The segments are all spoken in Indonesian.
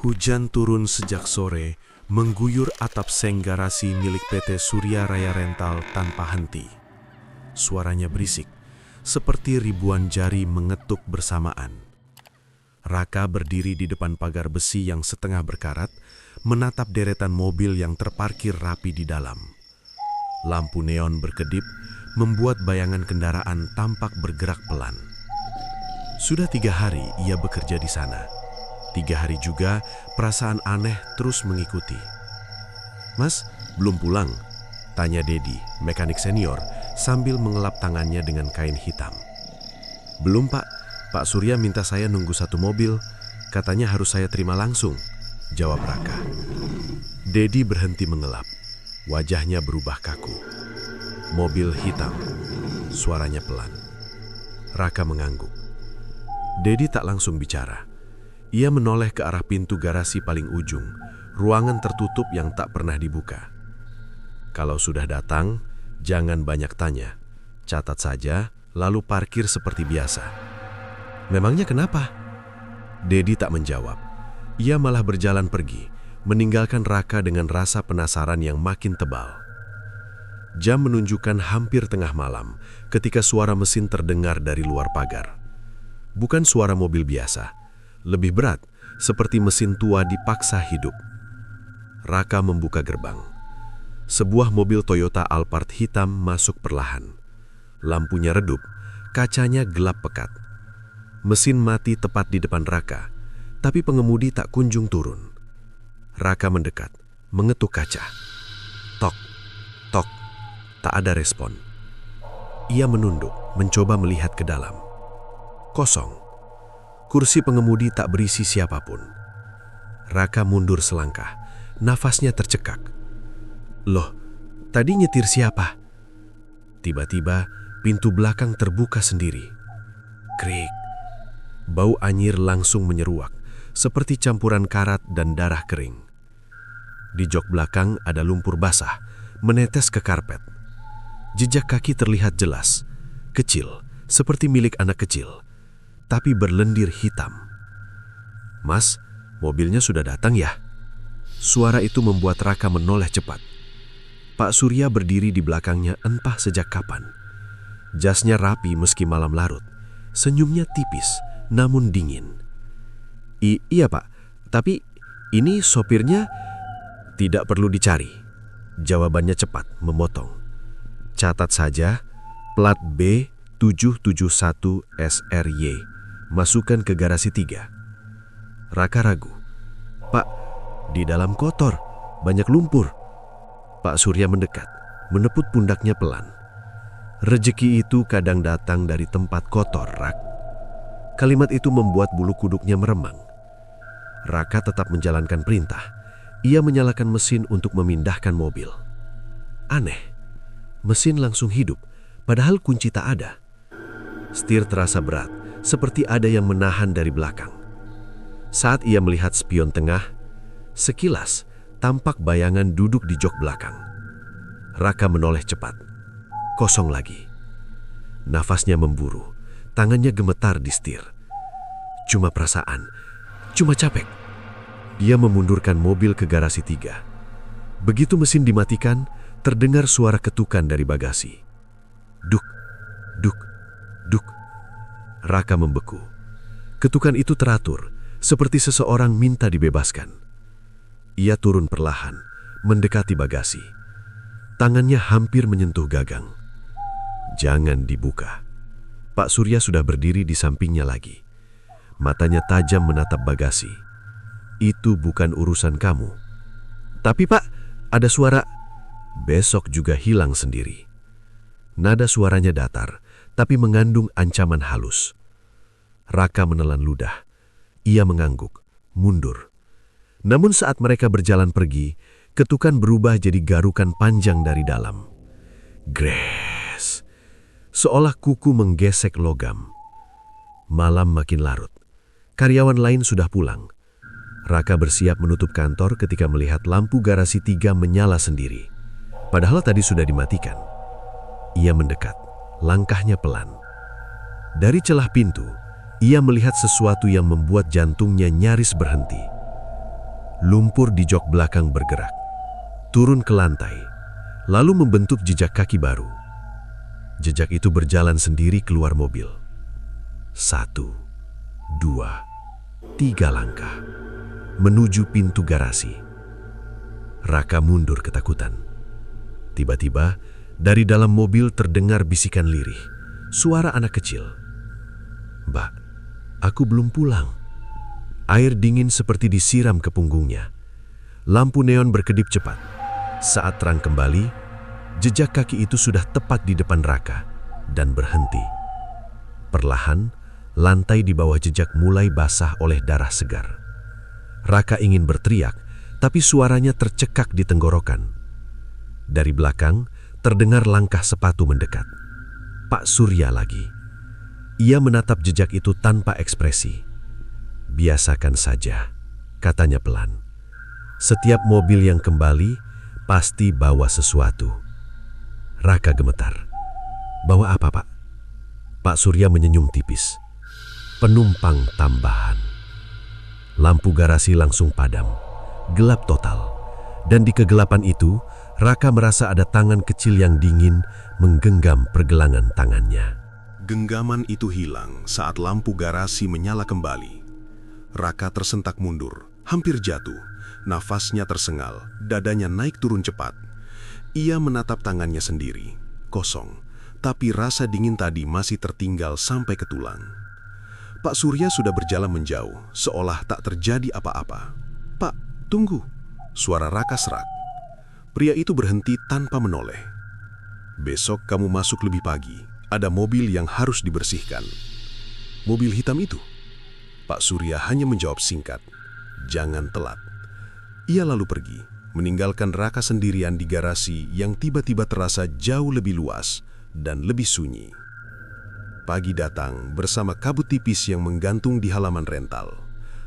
Hujan turun sejak sore, mengguyur atap seng garasi milik PT Surya Raya Rental tanpa henti. Suaranya berisik, seperti ribuan jari mengetuk bersamaan. Raka berdiri di depan pagar besi yang setengah berkarat, menatap deretan mobil yang terparkir rapi di dalam. Lampu neon berkedip, membuat bayangan kendaraan tampak bergerak pelan. Sudah 3 hari ia bekerja di sana. 3 hari juga perasaan aneh terus mengikuti. "Mas, belum pulang?" tanya Dedi, mekanik senior, sambil mengelap tangannya dengan kain hitam. "Belum, Pak. Pak Surya minta saya nunggu satu mobil. Katanya harus saya terima langsung," jawab Raka. Dedi berhenti mengelap. Wajahnya berubah kaku. Mobil hitam. Suaranya pelan. Raka mengangguk. Dedi tak langsung bicara. Ia menoleh ke arah pintu garasi paling ujung, ruangan tertutup yang tak pernah dibuka. "Kalau sudah datang, jangan banyak tanya. Catat saja, lalu parkir seperti biasa." "Memangnya kenapa?" Dedi tak menjawab. Ia malah berjalan pergi, meninggalkan Raka dengan rasa penasaran yang makin tebal. Jam menunjukkan hampir tengah malam ketika suara mesin terdengar dari luar pagar. Bukan suara mobil biasa, lebih berat, seperti mesin tua dipaksa hidup. Raka membuka gerbang. Sebuah mobil Toyota Alphard hitam masuk perlahan. Lampunya redup, kacanya gelap pekat. Mesin mati tepat di depan Raka, tapi pengemudi tak kunjung turun. Raka mendekat, mengetuk kaca. Tok, tok, tak ada respon. Ia menunduk, mencoba melihat ke dalam. Kosong. Kursi pengemudi tak berisi siapapun. Raka mundur selangkah, nafasnya tercekak. "Loh, tadi nyetir siapa?" Tiba-tiba, pintu belakang terbuka sendiri. Krik. Bau anyir langsung menyeruak, seperti campuran karat dan darah kering. Di jok belakang ada lumpur basah, menetes ke karpet. Jejak kaki terlihat jelas, kecil, seperti milik anak kecil, tapi berlendir hitam. "Mas, mobilnya sudah datang ya?" Suara itu membuat Raka menoleh cepat. Pak Surya berdiri di belakangnya entah sejak kapan. Jasnya rapi meski malam larut, senyumnya tipis namun dingin. Iya Pak, tapi ini sopirnya." "Tidak perlu dicari," jawabannya cepat, memotong. "Catat saja, plat B771 SRY, masukkan ke garasi 3. Raka ragu. "Pak, di dalam kotor, banyak lumpur." Pak Surya mendekat, menepuk pundaknya pelan. "Rezeki itu kadang datang dari tempat kotor, Rak." Kalimat itu membuat bulu kuduknya meremang. Raka tetap menjalankan perintah. Ia menyalakan mesin untuk memindahkan mobil. Aneh, mesin langsung hidup, padahal kunci tak ada. Setir terasa berat, seperti ada yang menahan dari belakang. Saat ia melihat spion tengah, sekilas tampak bayangan duduk di jok belakang. Raka menoleh cepat. Kosong lagi. Nafasnya memburu, tangannya gemetar di setir. Cuma perasaan, cuma capek. Dia memundurkan mobil ke garasi 3. Begitu mesin dimatikan, terdengar suara ketukan dari bagasi. Duk, duk, duk. Raka membeku. Ketukan itu teratur, seperti seseorang minta dibebaskan. Ia turun perlahan, mendekati bagasi. Tangannya hampir menyentuh gagang. Jangan dibuka. Pak Surya sudah berdiri di sampingnya lagi. Matanya tajam menatap bagasi. "Itu bukan urusan kamu." "Tapi Pak, ada suara." "Besok juga hilang sendiri." Nada suaranya datar, tapi mengandung ancaman halus. Raka menelan ludah. Ia mengangguk, mundur. Namun saat mereka berjalan pergi, ketukan berubah jadi garukan panjang dari dalam. Gres. Seolah kuku menggesek logam. Malam makin larut. Karyawan lain sudah pulang. Raka bersiap menutup kantor ketika melihat lampu garasi 3 menyala sendiri. Padahal tadi sudah dimatikan. Ia mendekat, langkahnya pelan. Dari celah pintu, ia melihat sesuatu yang membuat jantungnya nyaris berhenti. Lumpur di jok belakang bergerak, turun ke lantai, lalu membentuk jejak kaki baru. Jejak itu berjalan sendiri keluar mobil. 1, 2, 3 langkah menuju pintu garasi. Raka mundur ketakutan. Tiba-tiba, dari dalam mobil terdengar bisikan lirih, suara anak kecil. "Mbak, aku belum pulang." Air dingin seperti disiram ke punggungnya. Lampu neon berkedip cepat. Saat terang kembali, jejak kaki itu sudah tepat di depan Raka dan berhenti. Perlahan, lantai di bawah jejak mulai basah oleh darah segar. Raka ingin berteriak, tapi suaranya tercekak di tenggorokan. Dari belakang, terdengar langkah sepatu mendekat. Pak Surya lagi. Ia menatap jejak itu tanpa ekspresi. "Biasakan saja," katanya pelan. "Setiap mobil yang kembali pasti bawa sesuatu." Raka gemetar. "Bawa apa, Pak?" Pak Surya menyenyum tipis. "Penumpang tambahan." Lampu garasi langsung padam, gelap total. Dan di kegelapan itu, Raka merasa ada tangan kecil yang dingin menggenggam pergelangan tangannya. Genggaman itu hilang saat lampu garasi menyala kembali. Raka tersentak mundur, hampir jatuh. Nafasnya tersengal, dadanya naik turun cepat. Ia menatap tangannya sendiri, kosong, tapi rasa dingin tadi masih tertinggal sampai ke tulang. Pak Surya sudah berjalan menjauh, seolah tak terjadi apa-apa. "Pak, tunggu!" Suara Raka serak. Pria itu berhenti tanpa menoleh. "Besok kamu masuk lebih pagi, ada mobil yang harus dibersihkan." "Mobil hitam itu?" Pak Surya hanya menjawab singkat, "Jangan telat." Ia lalu pergi, meninggalkan Raka sendirian di garasi yang tiba-tiba terasa jauh lebih luas dan lebih sunyi. Pagi datang bersama kabut tipis yang menggantung di halaman rental.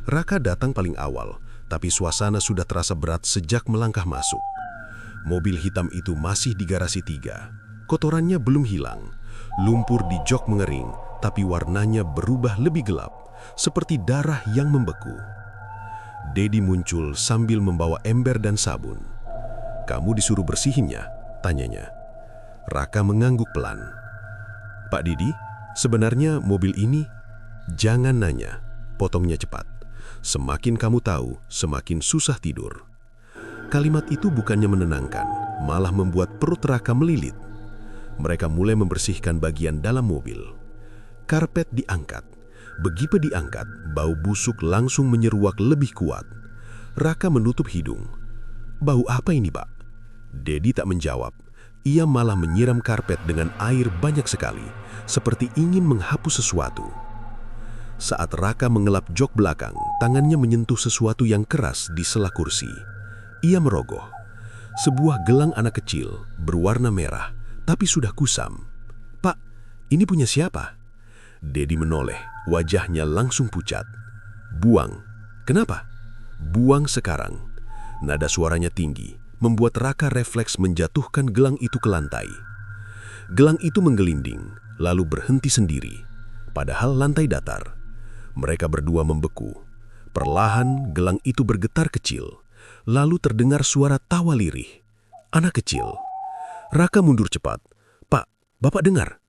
Raka datang paling awal, tapi suasana sudah terasa berat sejak melangkah masuk. Mobil hitam itu masih di garasi 3. Kotorannya belum hilang. Lumpur di jok mengering, tapi warnanya berubah lebih gelap, seperti darah yang membeku. Dedi muncul sambil membawa ember dan sabun. "Kamu disuruh bersihinnya?" tanyanya. Raka mengangguk pelan. "Pak Didi, sebenarnya mobil ini..." "Jangan nanya," potongnya cepat. "Semakin kamu tahu, semakin susah tidur." Kalimat itu bukannya menenangkan, malah membuat perut Raka melilit. Mereka mulai membersihkan bagian dalam mobil. Karpet diangkat. Begitu diangkat, bau busuk langsung menyeruak lebih kuat. Raka menutup hidung. "Bau apa ini, Pak?" Dedi tak menjawab. Ia malah menyiram karpet dengan air banyak sekali, seperti ingin menghapus sesuatu. Saat Raka mengelap jok belakang, tangannya menyentuh sesuatu yang keras di sela kursi. Ia merogoh. Sebuah gelang anak kecil, berwarna merah, tapi sudah kusam. "Pak, ini punya siapa?" Dedi menoleh, wajahnya langsung pucat. "Buang." "Kenapa?" "Buang sekarang." Nada suaranya tinggi, membuat Raka refleks menjatuhkan gelang itu ke lantai. Gelang itu menggelinding, lalu berhenti sendiri. Padahal lantai datar. Mereka berdua membeku. Perlahan, gelang itu bergetar kecil. Lalu terdengar suara tawa lirih. Anak kecil. Raka mundur cepat. "Pak, Bapak dengar?"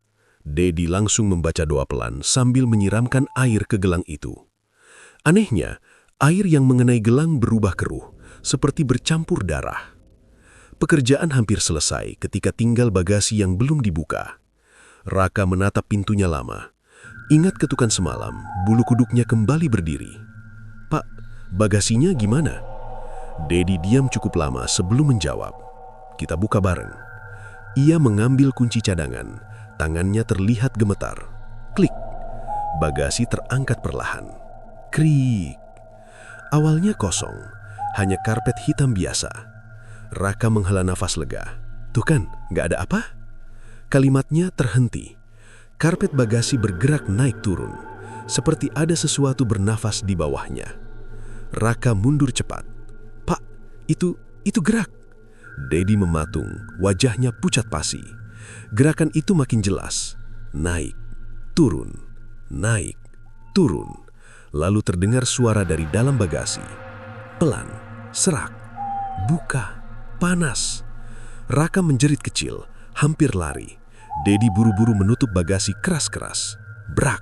Dedi langsung membaca doa pelan sambil menyiramkan air ke gelang itu. Anehnya, air yang mengenai gelang berubah keruh, seperti bercampur darah. Pekerjaan hampir selesai ketika tinggal bagasi yang belum dibuka. Raka menatap pintunya lama. Ingat ketukan semalam, bulu kuduknya kembali berdiri. "Pak, bagasinya gimana?" Dedi diam cukup lama sebelum menjawab. "Kita buka bareng." Ia mengambil kunci cadangan. Tangannya terlihat gemetar. Klik. Bagasi terangkat perlahan. Krik. Awalnya kosong, hanya karpet hitam biasa. Raka menghela nafas lega. "Tuh kan, nggak ada apa?" Kalimatnya terhenti. Karpet bagasi bergerak naik turun, seperti ada sesuatu bernafas di bawahnya. Raka mundur cepat. "Pak, itu gerak." Dedi mematung, wajahnya pucat pasi. Gerakan itu makin jelas. Naik, turun, naik, turun. Lalu terdengar suara dari dalam bagasi. Pelan, Serak, buka, panas. Raka menjerit kecil, hampir lari. Dedi buru-buru menutup bagasi keras-keras. Brak!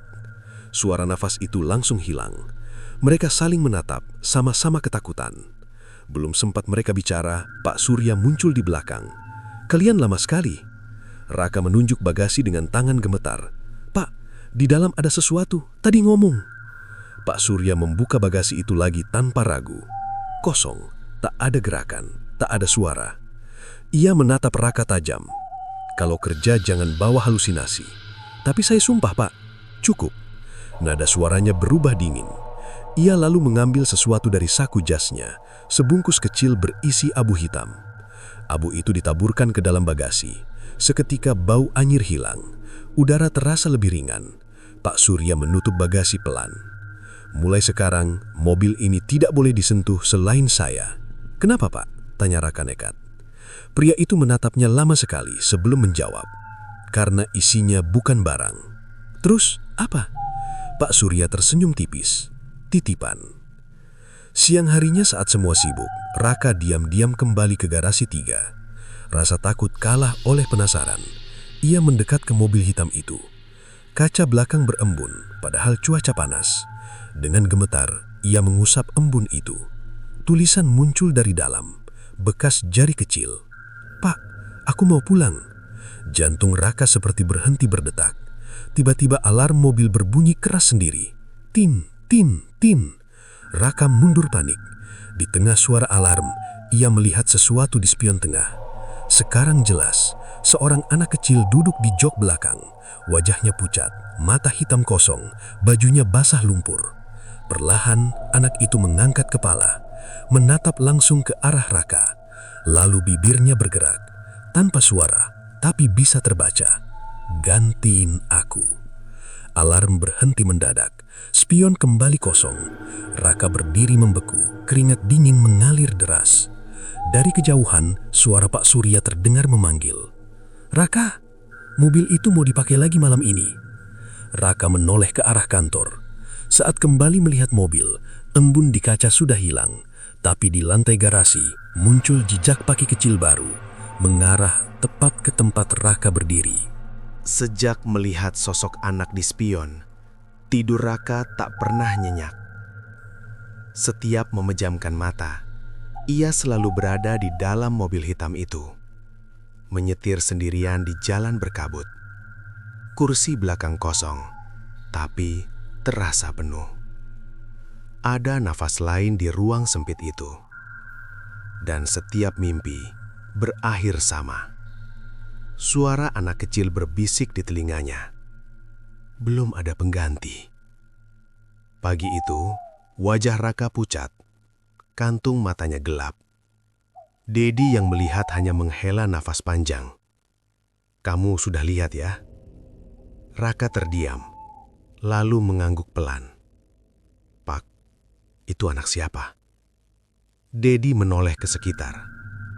Suara nafas itu langsung hilang. Mereka saling menatap, sama-sama ketakutan. Belum sempat mereka bicara, Pak Surya muncul di belakang. "Kalian lama sekali." Raka menunjuk bagasi dengan tangan gemetar. "Pak, di dalam ada sesuatu, tadi ngomong." Pak Surya membuka bagasi itu lagi tanpa ragu. Kosong, tak ada gerakan, tak ada suara. Ia menatap Raka tajam. "Kalau kerja jangan bawa halusinasi." "Tapi saya sumpah, Pak." "Cukup." Nada suaranya berubah dingin. Ia lalu mengambil sesuatu dari saku jasnya, sebungkus kecil berisi abu hitam. Abu itu ditaburkan ke dalam bagasi. Seketika bau anyir hilang. Udara terasa lebih ringan. Pak Surya menutup bagasi pelan. "Mulai sekarang, mobil ini tidak boleh disentuh selain saya." "Kenapa, Pak?" tanya Raka nekat. Pria itu menatapnya lama sekali sebelum menjawab. "Karena isinya bukan barang." "Terus apa?" Pak Surya tersenyum tipis. "Titipan." Siang harinya saat semua sibuk, Raka diam-diam kembali ke garasi 3. Rasa takut kalah oleh penasaran. Ia mendekat ke mobil hitam itu. Kaca belakang berembun, padahal cuaca panas. Dengan gemetar, ia mengusap embun itu. Tulisan muncul dari dalam, bekas jari kecil. "Pak, aku mau pulang." Jantung Raka seperti berhenti berdetak. Tiba-tiba alarm mobil berbunyi keras sendiri. Tin, tin, tin. Raka mundur panik. Di tengah suara alarm, ia melihat sesuatu di spion tengah. Sekarang jelas, seorang anak kecil duduk di jok belakang. Wajahnya pucat, mata hitam kosong, bajunya basah lumpur. Perlahan, anak itu mengangkat kepala, menatap langsung ke arah Raka. Lalu bibirnya bergerak, tanpa suara, tapi bisa terbaca. "Gantiin aku." Alarm berhenti mendadak. Spion kembali kosong. Raka berdiri membeku, keringat dingin mengalir deras. Dari kejauhan, suara Pak Surya terdengar memanggil. "Raka, mobil itu mau dipakai lagi malam ini." Raka menoleh ke arah kantor. Saat kembali melihat mobil, embun di kaca sudah hilang. Tapi di lantai garasi, muncul jejak kaki kecil baru, mengarah tepat ke tempat Raka berdiri. Sejak melihat sosok anak di spion, tidur Raka tak pernah nyenyak. Setiap memejamkan mata, ia selalu berada di dalam mobil hitam itu, menyetir sendirian di jalan berkabut. Kursi belakang kosong, tapi terasa penuh. Ada nafas lain di ruang sempit itu, dan setiap mimpi berakhir sama. Suara anak kecil berbisik di telinganya. Belum ada pengganti. Pagi itu, wajah Raka pucat. Kantung matanya gelap. Dedi yang melihat hanya menghela nafas panjang. "Kamu sudah lihat ya?" Raka terdiam, lalu mengangguk pelan. "Pak, itu anak siapa?" Dedi menoleh ke sekitar,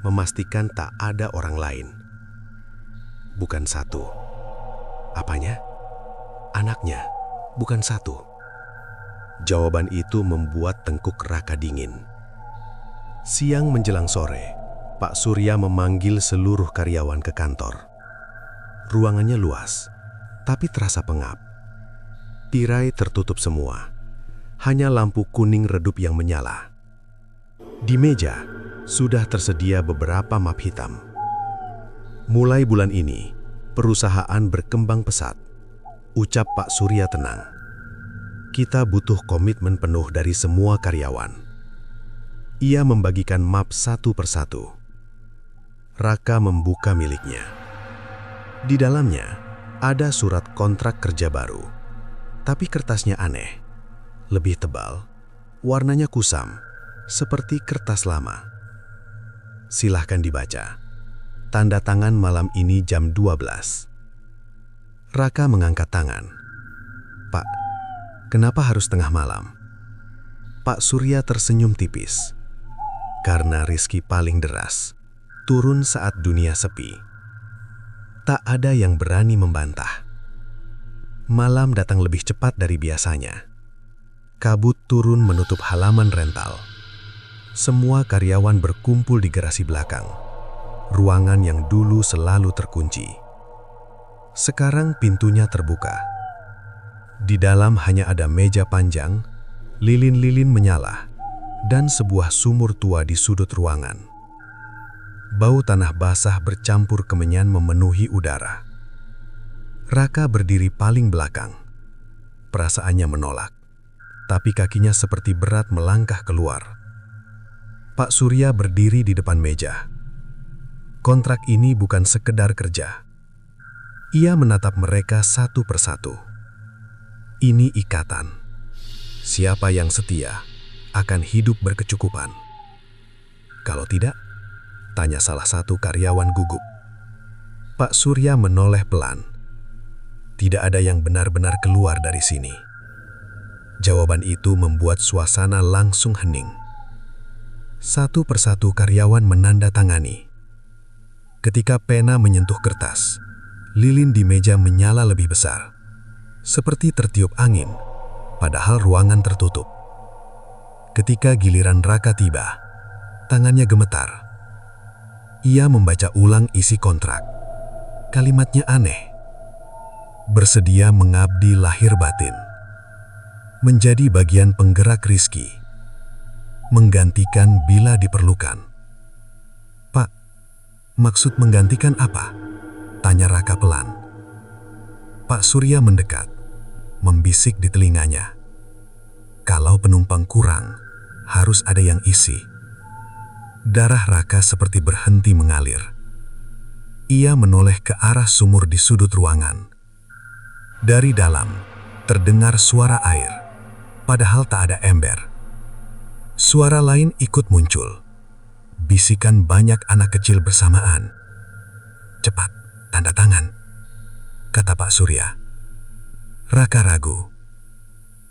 memastikan tak ada orang lain. "Bukan satu." "Apanya?" "Anaknya, bukan satu." Jawaban itu membuat tengkuk Raka dingin. Siang menjelang sore, Pak Surya memanggil seluruh karyawan ke kantor. Ruangannya luas, tapi terasa pengap. Tirai tertutup semua, hanya lampu kuning redup yang menyala. Di meja, sudah tersedia beberapa map hitam. "Mulai bulan ini, perusahaan berkembang pesat," ucap Pak Surya tenang. "Kita butuh komitmen penuh dari semua karyawan." Ia membagikan map satu persatu. Raka membuka miliknya. Di dalamnya, ada surat kontrak kerja baru. Tapi kertasnya aneh. Lebih tebal, warnanya kusam, seperti kertas lama. "Silahkan dibaca. Tanda tangan malam ini jam 12. Raka mengangkat tangan. "Pak, kenapa harus tengah malam?" Pak Surya tersenyum tipis. "Karena rizki paling deras, turun saat dunia sepi." Tak ada yang berani membantah. Malam datang lebih cepat dari biasanya. Kabut turun menutup halaman rental. Semua karyawan berkumpul di garasi belakang, ruangan yang dulu selalu terkunci. Sekarang pintunya terbuka. Di dalam hanya ada meja panjang, lilin-lilin menyala, dan sebuah sumur tua di sudut ruangan. Bau tanah basah bercampur kemenyan memenuhi udara. Raka berdiri paling belakang. Perasaannya menolak, tapi kakinya seperti berat melangkah keluar. Pak Surya berdiri di depan meja. Kontrak ini bukan sekedar kerja. Ia menatap mereka satu persatu. Ini ikatan. Siapa yang setia akan hidup berkecukupan. Kalau tidak, tanya salah satu karyawan gugup. Pak Surya menoleh pelan. Tidak ada yang benar-benar keluar dari sini. Jawaban itu membuat suasana langsung hening. Satu persatu karyawan menandatangani. Ketika pena menyentuh kertas, lilin di meja menyala lebih besar, seperti tertiup angin, padahal ruangan tertutup. Ketika giliran Raka tiba, tangannya gemetar. Ia membaca ulang isi kontrak. Kalimatnya aneh. Bersedia mengabdi lahir batin. Menjadi bagian penggerak Rizky. Menggantikan bila diperlukan. Pak, maksud menggantikan apa? Tanya Raka pelan. Pak Surya mendekat, membisik di telinganya. Kalau penumpang kurang, harus ada yang isi. Darah Raka seperti berhenti mengalir. Ia menoleh ke arah sumur di sudut ruangan. Dari dalam, terdengar suara air, padahal tak ada ember. Suara lain ikut muncul. Bisikan banyak anak kecil bersamaan. Cepat, tanda tangan, kata Pak Surya. Raka ragu.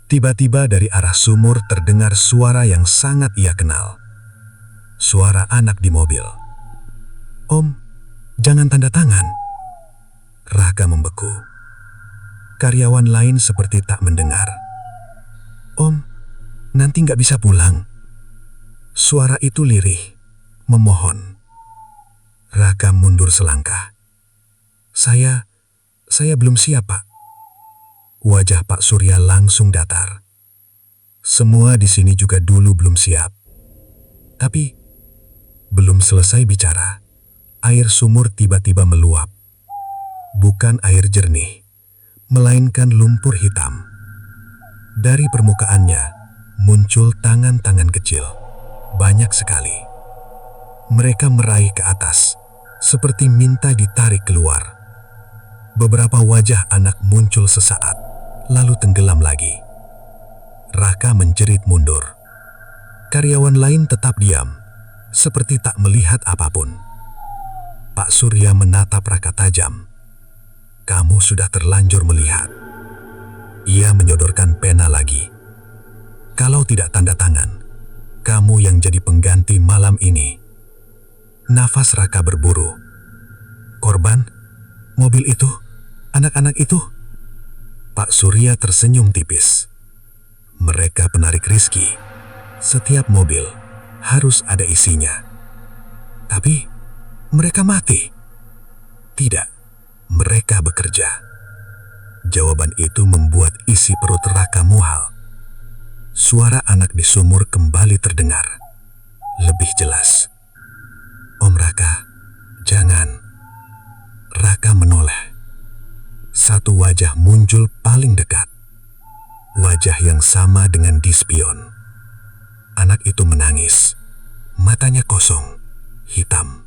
Tiba-tiba dari arah sumur terdengar suara yang sangat ia kenal. Suara anak di mobil. Om, jangan tanda tangan. Raka membeku. Karyawan lain seperti tak mendengar. Om, nanti nggak bisa pulang. Suara itu lirih, memohon. Raka mundur selangkah. Saya belum siap, Pak. Wajah Pak Surya langsung datar. Semua di sini juga dulu belum siap. Tapi, belum selesai bicara, air sumur tiba-tiba meluap. Bukan air jernih, melainkan lumpur hitam. Dari permukaannya, muncul tangan-tangan kecil. Banyak sekali. Mereka meraih ke atas, seperti minta ditarik keluar. Beberapa wajah anak muncul sesaat, lalu tenggelam lagi. Raka menjerit mundur. Karyawan lain tetap diam, seperti tak melihat apapun. Pak Surya menatap Raka tajam. Kamu sudah terlanjur melihat. Ia menyodorkan pena lagi. Kalau tidak tanda tangan, kamu yang jadi pengganti malam ini. Nafas Raka berburu. Korban? Mobil itu? Anak-anak itu? Pak Surya tersenyum tipis. Mereka penarik Rizky. Setiap mobil harus ada isinya. Tapi mereka mati. Tidak, mereka bekerja. Jawaban itu membuat isi perut Raka mual. Suara anak di sumur kembali terdengar. Lebih jelas. Om Raka, jangan. Raka menoleh. Satu wajah muncul paling dekat. Wajah yang sama dengan di spion. Anak itu menangis. Matanya kosong, hitam.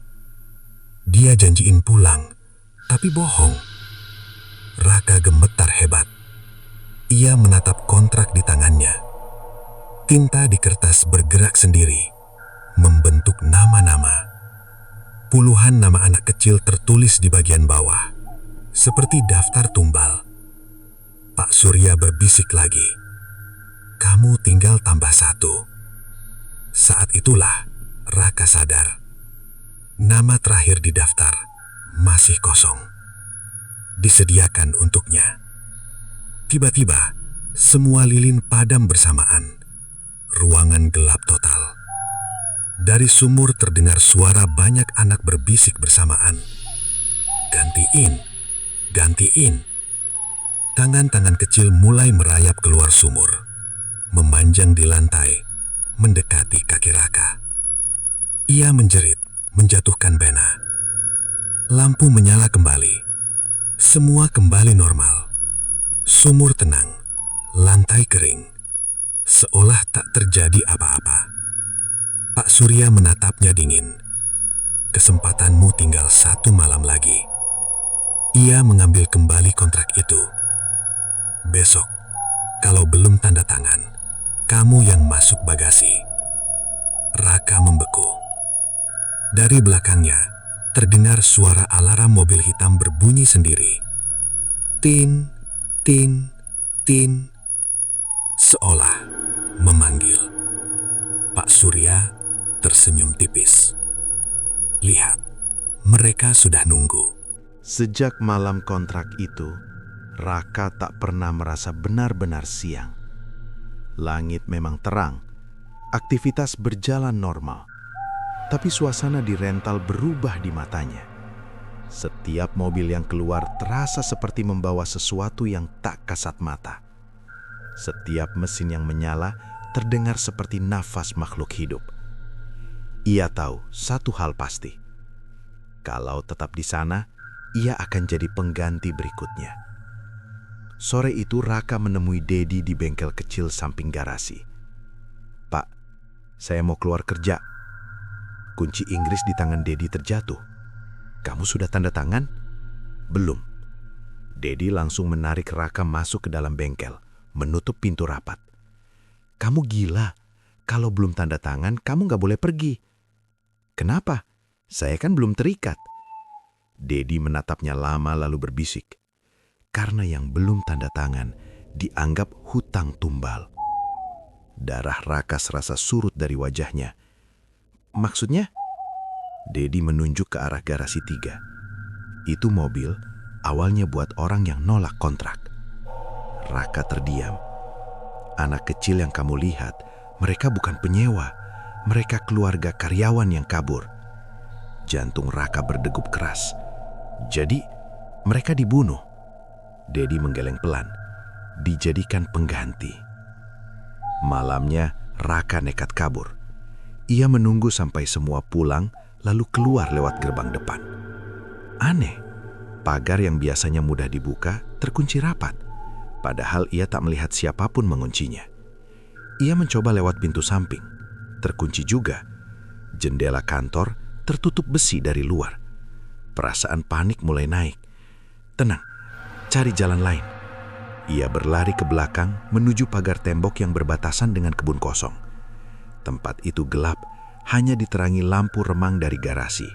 Dia janjiin pulang, tapi bohong. Raka gemetar hebat. Ia menatap kontrak di tangannya. Tinta di kertas bergerak sendiri, membentuk nama-nama. Puluhan nama anak kecil tertulis di bagian bawah, seperti daftar tumbal. Pak Surya berbisik lagi. Kamu tinggal tambah satu. Saat itulah Raka sadar. Nama terakhir di daftar masih kosong. Disediakan untuknya. Tiba-tiba, semua lilin padam bersamaan. Ruangan gelap total. Dari sumur terdengar suara banyak anak berbisik bersamaan. Gantiin, gantiin. Tangan-tangan kecil mulai merayap keluar sumur, memanjang di lantai, mendekati kaki Raka. Ia menjerit, menjatuhkan Bena. Lampu menyala kembali. Semua kembali normal. Sumur tenang, lantai kering, seolah tak terjadi apa-apa. Pak Surya menatapnya dingin. Kesempatanmu tinggal 1 malam lagi. Ia mengambil kembali kontrak itu. Besok, kalau belum tanda tangan, kamu yang masuk bagasi. Raka membeku. Dari belakangnya, terdengar suara alarm mobil hitam berbunyi sendiri. Tin, tin, tin. Seolah memanggil. Pak Surya tersenyum tipis. Lihat, mereka sudah nunggu. Sejak malam kontrak itu, Raka tak pernah merasa benar-benar siang. Langit memang terang, aktivitas berjalan normal, tapi suasana di rental berubah di matanya. Setiap mobil yang keluar terasa seperti membawa sesuatu yang tak kasat mata. Setiap mesin yang menyala terdengar seperti nafas makhluk hidup. Ia tahu satu hal pasti. Kalau tetap di sana, ia akan jadi pengganti berikutnya. Sore itu Raka menemui Dedi di bengkel kecil samping garasi. "Pak, saya mau keluar kerja." Kunci Inggris di tangan Dedi terjatuh. "Kamu sudah tanda tangan?" "Belum." Dedi langsung menarik Raka masuk ke dalam bengkel, menutup pintu rapat. "Kamu gila. Kalau belum tanda tangan, kamu gak boleh pergi." "Kenapa? Saya kan belum terikat." Dedi menatapnya lama lalu berbisik. "Karena yang belum tanda tangan dianggap hutang tumbal." Darah Raka serasa surut dari wajahnya. "Maksudnya?" Dedi menunjuk ke arah garasi 3. Itu mobil awalnya buat orang yang nolak kontrak. Raka terdiam. "Anak kecil yang kamu lihat, mereka bukan penyewa. Mereka keluarga karyawan yang kabur." Jantung Raka berdegup keras. "Jadi, mereka dibunuh?" Dedi menggeleng pelan. "Dijadikan pengganti." Malamnya, Raka nekat kabur. Ia menunggu sampai semua pulang, lalu keluar lewat gerbang depan. Aneh, pagar yang biasanya mudah dibuka terkunci rapat, padahal ia tak melihat siapapun menguncinya. Ia mencoba lewat pintu samping, terkunci juga. Jendela kantor tertutup besi dari luar. Perasaan panik mulai naik. "Tenang, cari jalan lain." Ia berlari ke belakang menuju pagar tembok yang berbatasan dengan kebun kosong. Tempat itu gelap, hanya diterangi lampu remang dari garasi.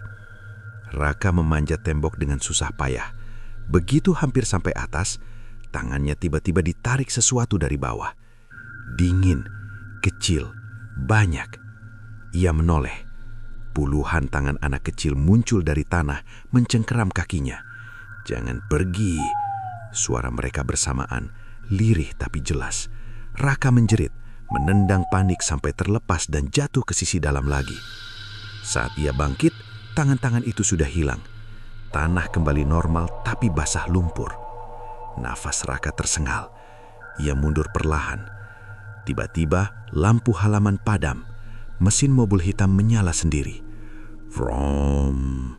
Raka memanjat tembok dengan susah payah. Begitu hampir sampai atas, tangannya tiba-tiba ditarik sesuatu dari bawah. Dingin, kecil, banyak. Ia menoleh. Puluhan tangan anak kecil muncul dari tanah, mencengkeram kakinya. "Jangan pergi." Suara mereka bersamaan, lirih tapi jelas. Raka menjerit, menendang panik sampai terlepas dan jatuh ke sisi dalam lagi. Saat ia bangkit, tangan-tangan itu sudah hilang. Tanah kembali normal tapi basah lumpur. Nafas Raka tersengal. Ia mundur perlahan. Tiba-tiba lampu halaman padam. Mesin mobil hitam menyala sendiri. Vroom.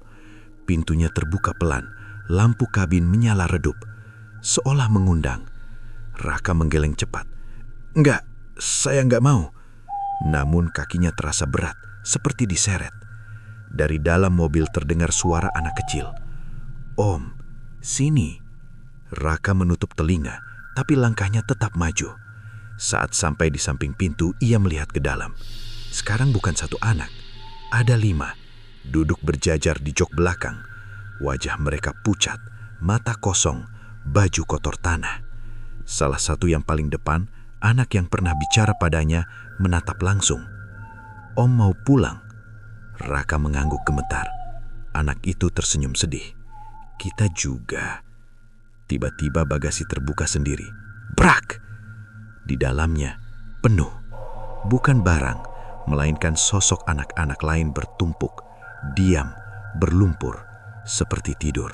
Pintunya terbuka pelan. Lampu kabin menyala redup, seolah mengundang. Raka menggeleng cepat. "Enggak, saya enggak mau." Namun kakinya terasa berat, seperti diseret. Dari dalam mobil terdengar suara anak kecil. "Om, sini." Raka menutup telinga, tapi langkahnya tetap maju. Saat sampai di samping pintu, ia melihat ke dalam. Sekarang bukan satu anak, ada 5, duduk berjajar di jok belakang. Wajah mereka pucat, mata kosong, baju kotor tanah. Salah satu yang paling depan, anak yang pernah bicara padanya, menatap langsung. "Om mau pulang?" Raka mengangguk gemetar. Anak itu tersenyum sedih. "Kita juga." Tiba-tiba bagasi terbuka sendiri. Brak! Di dalamnya penuh. Bukan barang, melainkan sosok anak-anak lain bertumpuk, diam, berlumpur, seperti tidur.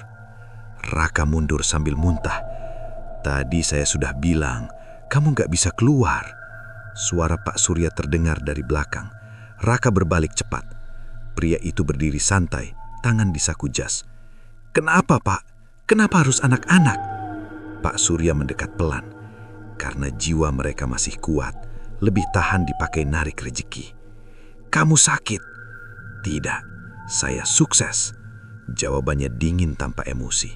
Raka mundur sambil muntah. "Tadi saya sudah bilang, kamu gak bisa keluar." Suara Pak Surya terdengar dari belakang. Raka berbalik cepat. Pria itu berdiri santai, tangan di saku jas. "Kenapa, Pak? Kenapa harus anak-anak?" Pak Surya mendekat pelan. Karena jiwa mereka masih kuat, lebih tahan dipakai narik rezeki. "Kamu sakit?" "Tidak, saya sukses." Jawabannya dingin tanpa emosi.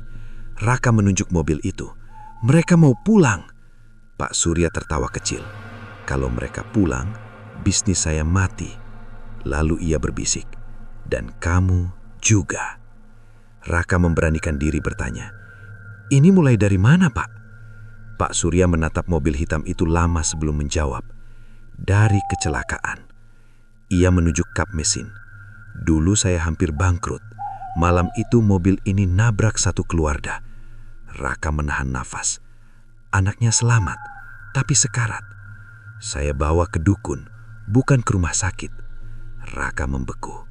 Raka menunjuk mobil itu. "Mereka mau pulang." Pak Surya tertawa kecil. "Kalau mereka pulang, bisnis saya mati." Lalu ia berbisik, "Dan kamu juga." Raka memberanikan diri bertanya, "Ini mulai dari mana, Pak?" Pak Surya menatap mobil hitam itu lama sebelum menjawab. "Dari kecelakaan." Ia menunjuk kap mesin. "Dulu saya hampir bangkrut. Malam itu mobil ini nabrak satu keluarga." Raka menahan nafas. "Anaknya selamat, tapi sekarat. Saya bawa ke dukun, bukan ke rumah sakit." Raka membeku.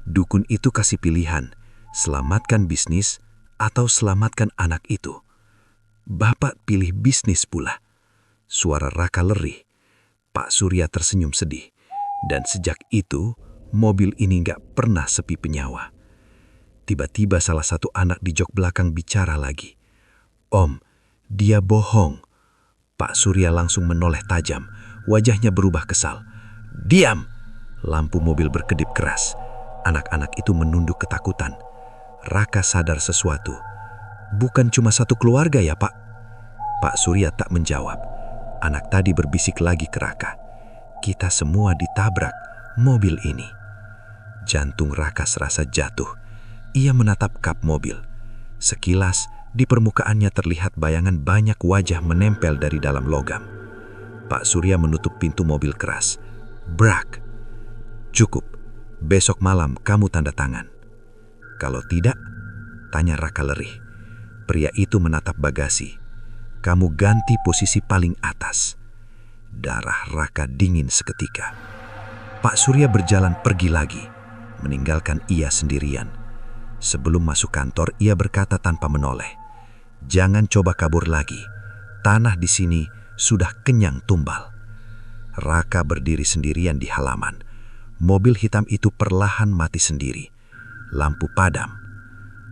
Dukun itu kasih pilihan, selamatkan bisnis atau selamatkan anak itu. "Bapak pilih bisnis pula." Suara Raka lerih. Pak Surya tersenyum sedih. Dan sejak itu, mobil ini gak pernah sepi penyawa. Tiba-tiba salah satu anak di jok belakang bicara lagi. "Om, dia bohong." Pak Surya langsung menoleh tajam. Wajahnya berubah kesal. "Diam!" Lampu mobil berkedip keras. Anak-anak itu menunduk ketakutan. Raka sadar sesuatu. "Bukan cuma satu keluarga ya, Pak?" Pak Surya tak menjawab. Anak tadi berbisik lagi ke Raka. "Kita semua ditabrak mobil ini." Jantung Raka serasa jatuh. Ia menatap kap mobil. Sekilas, di permukaannya terlihat bayangan banyak wajah menempel dari dalam logam. Pak Surya menutup pintu mobil keras. "Brak." "Cukup. Besok malam kamu tanda tangan." "Kalau tidak?" tanya Raka lerih. Pria itu menatap bagasi. "Kamu ganti posisi paling atas." Darah Raka dingin seketika. Pak Surya berjalan pergi lagi, meninggalkan ia sendirian. Sebelum masuk kantor, ia berkata tanpa menoleh, "Jangan coba kabur lagi. Tanah di sini sudah kenyang tumbal." Raka berdiri sendirian di halaman. Mobil hitam itu perlahan mati sendiri. Lampu padam.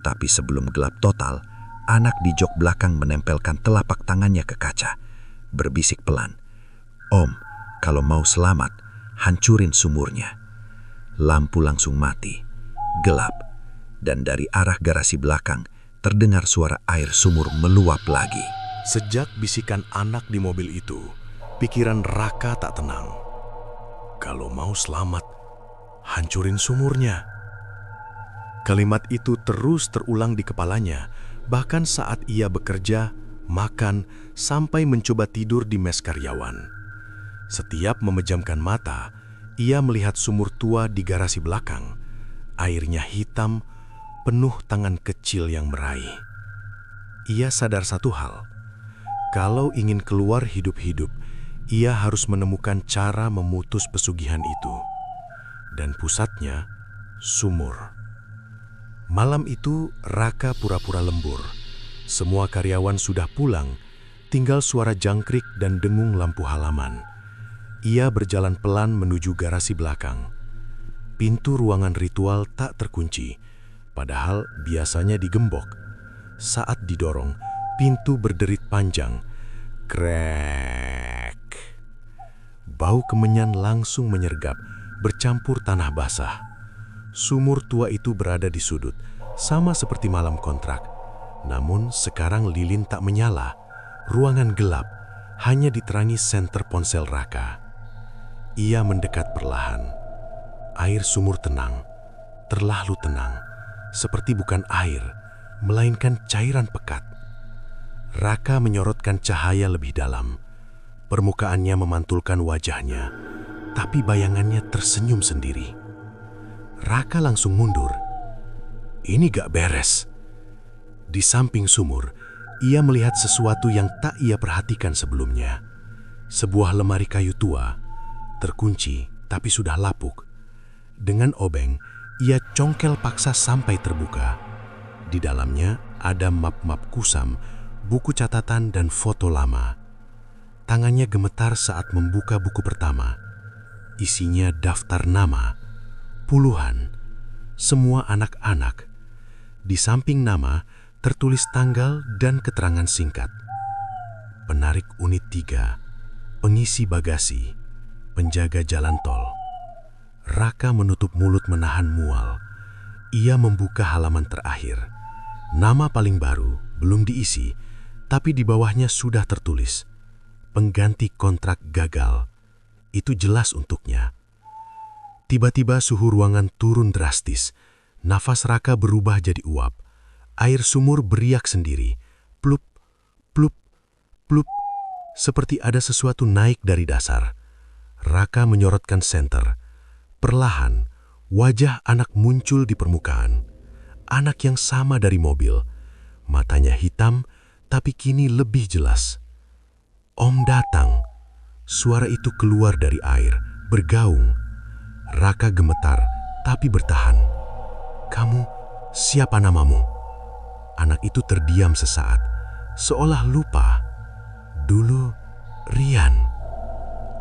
Tapi sebelum gelap total, anak di jok belakang menempelkan telapak tangannya ke kaca. Berbisik pelan, "Om, kalau mau selamat, hancurin sumurnya." Lampu langsung mati. Gelap. Dan dari arah garasi belakang terdengar suara air sumur meluap lagi. Sejak bisikan anak di mobil itu, pikiran Raka tak tenang. "Kalau mau selamat, hancurin sumurnya." Kalimat itu terus terulang di kepalanya, bahkan saat ia bekerja, makan, sampai mencoba tidur di mes karyawan. Setiap memejamkan mata, ia melihat sumur tua di garasi belakang. Airnya hitam, penuh tangan kecil yang meraih. Ia sadar satu hal, kalau ingin keluar hidup-hidup, ia harus menemukan cara memutus pesugihan itu. Dan pusatnya, sumur. Malam itu, Raka pura-pura lembur. Semua karyawan sudah pulang, tinggal suara jangkrik dan dengung lampu halaman. Ia berjalan pelan menuju garasi belakang. Pintu ruangan ritual tak terkunci, padahal biasanya digembok. Saat didorong, pintu berderit panjang. Krek. Bau kemenyan langsung menyergap, bercampur tanah basah. Sumur tua itu berada di sudut, sama seperti malam kontrak. Namun sekarang lilin tak menyala. Ruangan gelap, hanya diterangi senter ponsel Raka. Ia mendekat perlahan. Air sumur tenang, terlalu tenang, seperti bukan air, melainkan cairan pekat. Raka menyorotkan cahaya lebih dalam. Permukaannya memantulkan wajahnya, tapi bayangannya tersenyum sendiri. Raka langsung mundur. Ini gak beres. Di samping sumur, ia melihat sesuatu yang tak ia perhatikan sebelumnya. Sebuah lemari kayu tua, terkunci tapi sudah lapuk. Dengan obeng, ia congkel paksa sampai terbuka. Di dalamnya ada map-map kusam, buku catatan dan foto lama. Tangannya gemetar saat membuka buku pertama. Isinya daftar nama, puluhan, semua anak-anak. Di samping nama tertulis tanggal dan keterangan singkat. Penarik unit 3, pengisi bagasi, penjaga jalan tol. Raka menutup mulut menahan mual. Ia membuka halaman terakhir. Nama paling baru belum diisi, tapi di bawahnya sudah tertulis pengganti kontrak gagal. Itu jelas untuknya. Tiba-tiba suhu ruangan turun drastis. Nafas Raka berubah jadi uap. Air sumur beriak sendiri. Plup, plup, plup. Seperti ada sesuatu naik dari dasar. Raka menyorotkan senter. Perlahan, wajah anak muncul di permukaan. Anak yang sama dari mobil. Matanya hitam, tapi kini lebih jelas. Om datang. Suara itu keluar dari air, bergaung. Raka gemetar, tapi bertahan. Kamu, siapa namamu? Anak itu terdiam sesaat, seolah lupa. Dulu, Rian.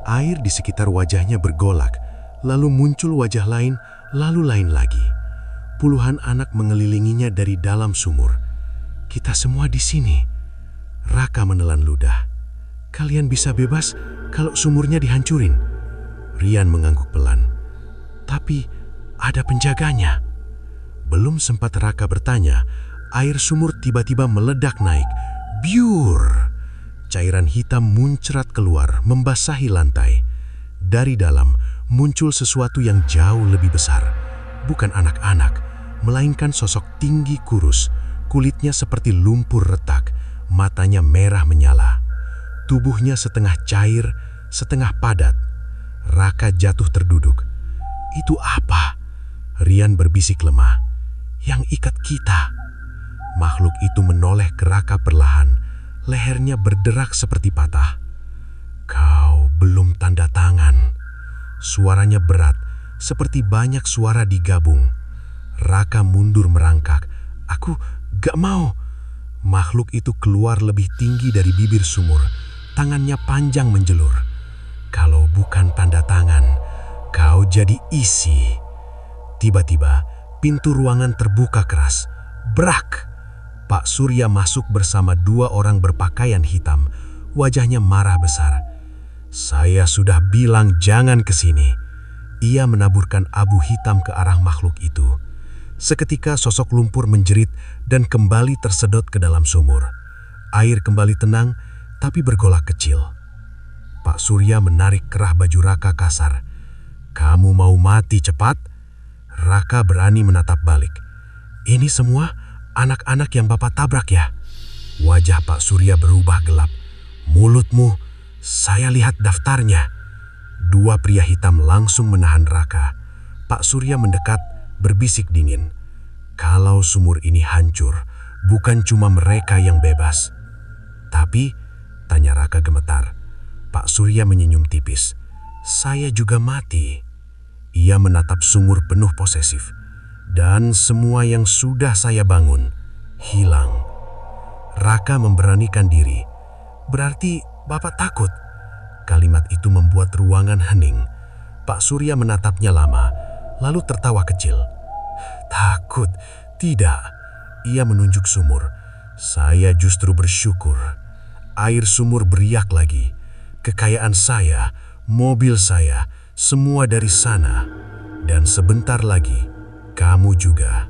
Air di sekitar wajahnya bergolak, lalu muncul wajah lain, lalu lain lagi. Puluhan anak mengelilinginya dari dalam sumur. Kita semua di sini. Raka menelan ludah. Kalian bisa bebas kalau sumurnya dihancurin. Rian mengangguk pelan. Tapi ada penjaganya. Belum sempat Raka bertanya, air sumur tiba-tiba meledak naik. Biur! Cairan hitam muncrat keluar, membasahi lantai. Dari dalam muncul sesuatu yang jauh lebih besar. Bukan anak-anak, melainkan sosok tinggi kurus. Kulitnya seperti lumpur retak, matanya merah menyala. Tubuhnya setengah cair, setengah padat. Raka jatuh terduduk. Itu apa? Rian berbisik lemah. Yang ikat kita. Makhluk itu menoleh ke Raka perlahan. Lehernya berderak seperti patah. Kau belum tanda tangan. Suaranya berat, seperti banyak suara digabung. Raka mundur merangkak. Aku gak mau. Makhluk itu keluar lebih tinggi dari bibir sumur. Tangannya panjang menjelur. Kalau bukan tanda tangan, kau jadi isi. Tiba-tiba, pintu ruangan terbuka keras. Brak! Pak Surya masuk bersama 2 orang berpakaian hitam. Wajahnya marah besar. Saya sudah bilang jangan ke sini. Ia menaburkan abu hitam ke arah makhluk itu. Seketika sosok lumpur menjerit dan kembali tersedot ke dalam sumur. Air kembali tenang, tapi bergolak kecil. Pak Surya menarik kerah baju Raka kasar. Kamu mau mati cepat? Raka berani menatap balik. Ini semua anak-anak yang Bapak tabrak ya? Wajah Pak Surya berubah gelap. Mulutmu, saya lihat daftarnya. 2 pria hitam langsung menahan Raka. Pak Surya mendekat, berbisik dingin. Kalau sumur ini hancur, bukan cuma mereka yang bebas. Tapi, tanya Raka gemetar. Pak Surya menyenyum tipis. Saya juga mati. Ia menatap sumur penuh posesif. Dan semua yang sudah saya bangun, hilang. Raka memberanikan diri. Berarti Bapak takut? Kalimat itu membuat ruangan hening. Pak Surya menatapnya lama, lalu tertawa kecil. Takut? Tidak. Ia menunjuk sumur. Saya justru bersyukur. Air sumur beriak lagi. Kekayaan saya, mobil saya, semua dari sana. Dan sebentar lagi, kamu juga.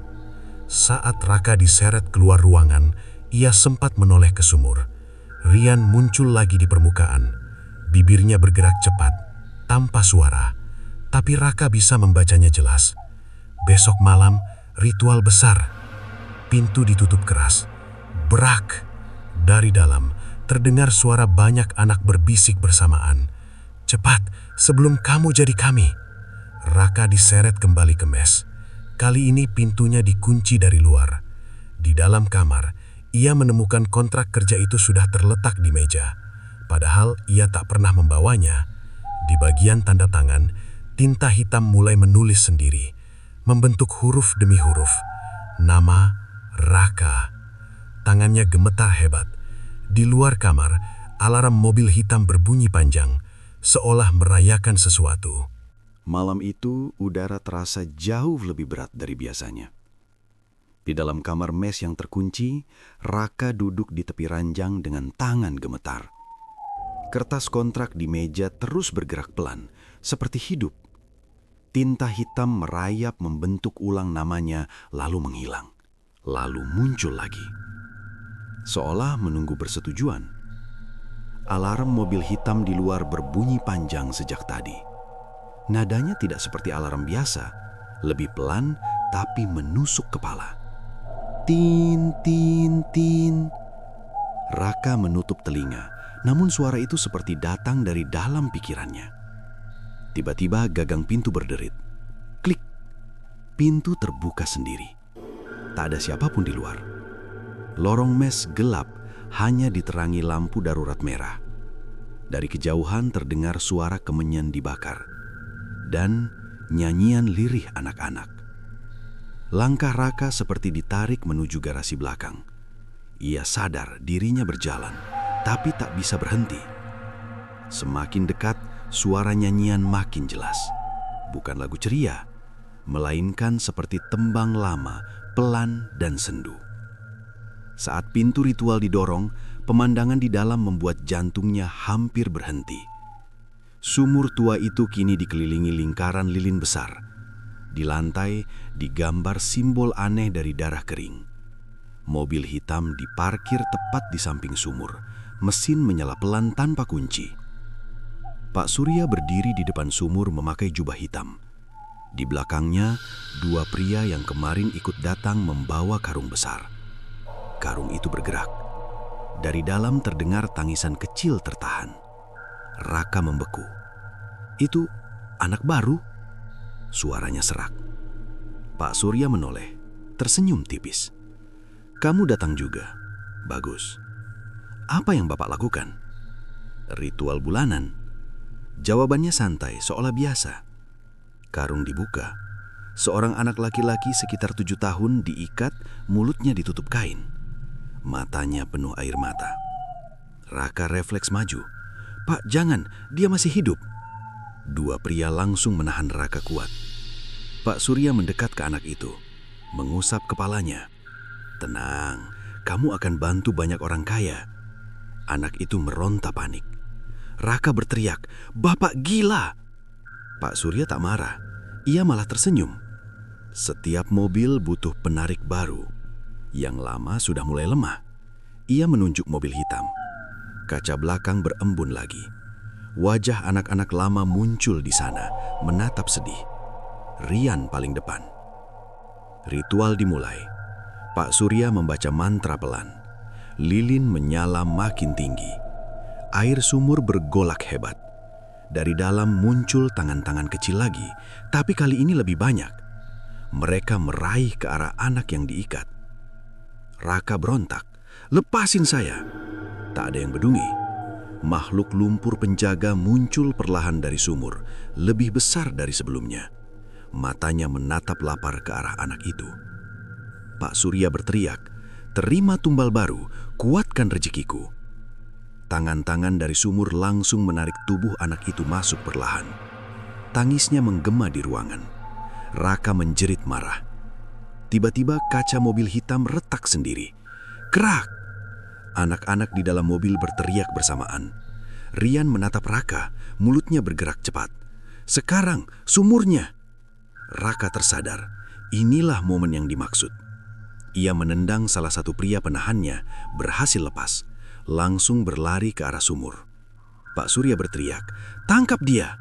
Saat Raka diseret keluar ruangan, ia sempat menoleh ke sumur. Rian muncul lagi di permukaan. Bibirnya bergerak cepat, tanpa suara. Tapi Raka bisa membacanya jelas. Besok malam, ritual besar. Pintu ditutup keras. Brak! Dari dalam, terdengar suara banyak anak berbisik bersamaan. Cepat, sebelum kamu jadi kami. Raka diseret kembali ke mes. Kali ini pintunya dikunci dari luar. Di dalam kamar, ia menemukan kontrak kerja itu sudah terletak di meja. Padahal ia tak pernah membawanya. Di bagian tanda tangan, Tinta hitam mulai menulis sendiri, membentuk huruf demi huruf. Nama Raka. Tangannya gemetar hebat. Di luar kamar, alarm mobil hitam berbunyi panjang, seolah merayakan sesuatu. Malam itu, udara terasa jauh lebih berat dari biasanya. Di dalam kamar mes yang terkunci, Raka duduk di tepi ranjang dengan tangan gemetar. Kertas kontrak di meja terus bergerak pelan, seperti hidup. Tinta hitam merayap membentuk ulang namanya, lalu menghilang. Lalu muncul lagi. Seolah menunggu persetujuan. Alarm mobil hitam di luar berbunyi panjang sejak tadi. Nadanya tidak seperti alarm biasa, lebih pelan tapi menusuk kepala. Tin, tin, tin. Raka menutup telinga, namun suara itu seperti datang dari dalam pikirannya. Tiba-tiba gagang pintu berderit. Klik. Pintu terbuka sendiri. Tak ada siapapun di luar. Lorong mes gelap, hanya diterangi lampu darurat merah. Dari kejauhan terdengar suara kemenyan dibakar dan nyanyian lirih anak-anak. Langkah Raka seperti ditarik menuju garasi belakang. Ia sadar dirinya berjalan, tapi tak bisa berhenti. Semakin dekat, suara nyanyian makin jelas. Bukan lagu ceria, melainkan seperti tembang lama, pelan dan sendu. Saat pintu ritual didorong, pemandangan di dalam membuat jantungnya hampir berhenti. Sumur tua itu kini dikelilingi lingkaran lilin besar. Di lantai digambar simbol aneh dari darah kering. Mobil hitam diparkir tepat di samping sumur. Mesin menyala pelan tanpa kunci. Pak Surya berdiri di depan sumur memakai jubah hitam. Di belakangnya, dua pria yang kemarin ikut datang membawa karung besar. Karung itu bergerak. Dari dalam terdengar tangisan kecil tertahan. Raka membeku. Itu anak baru? Suaranya serak. Pak Surya menoleh, tersenyum tipis. Kamu datang juga. Bagus. Apa yang Bapak lakukan? Ritual bulanan. Jawabannya santai, seolah biasa. Karung dibuka. Seorang anak laki-laki sekitar 7 tahun diikat, mulutnya ditutup kain. Matanya penuh air mata. Raka refleks maju. Pak, jangan, dia masih hidup. Dua pria langsung menahan Raka kuat. Pak Surya mendekat ke anak itu, mengusap kepalanya. Tenang, kamu akan bantu banyak orang kaya. Anak itu meronta panik. Raka berteriak, Bapak gila! Pak Surya tak marah, ia malah tersenyum. Setiap mobil butuh penarik baru. Yang lama sudah mulai lemah. Ia menunjuk mobil hitam. Kaca belakang berembun lagi. Wajah anak-anak lama muncul di sana, menatap sedih. Rian paling depan. Ritual dimulai. Pak Surya membaca mantra pelan. Lilin menyala makin tinggi. Air sumur bergolak hebat. Dari dalam muncul tangan-tangan kecil lagi, tapi kali ini lebih banyak. Mereka meraih ke arah anak yang diikat. Raka berontak, lepasin saya. Tak ada yang peduli. Makhluk lumpur penjaga muncul perlahan dari sumur, lebih besar dari sebelumnya. Matanya menatap lapar ke arah anak itu. Pak Surya berteriak, terima tumbal baru, kuatkan rezekiku. Tangan-tangan dari sumur langsung menarik tubuh anak itu masuk perlahan. Tangisnya menggema di ruangan. Raka menjerit marah. Tiba-tiba kaca mobil hitam retak sendiri. Kerak! Anak-anak di dalam mobil berteriak bersamaan. Rian menatap Raka, mulutnya bergerak cepat. Sekarang, sumurnya! Raka tersadar, inilah momen yang dimaksud. Ia menendang salah satu pria penahannya, berhasil lepas. Langsung berlari ke arah sumur. Pak Surya berteriak, tangkap dia!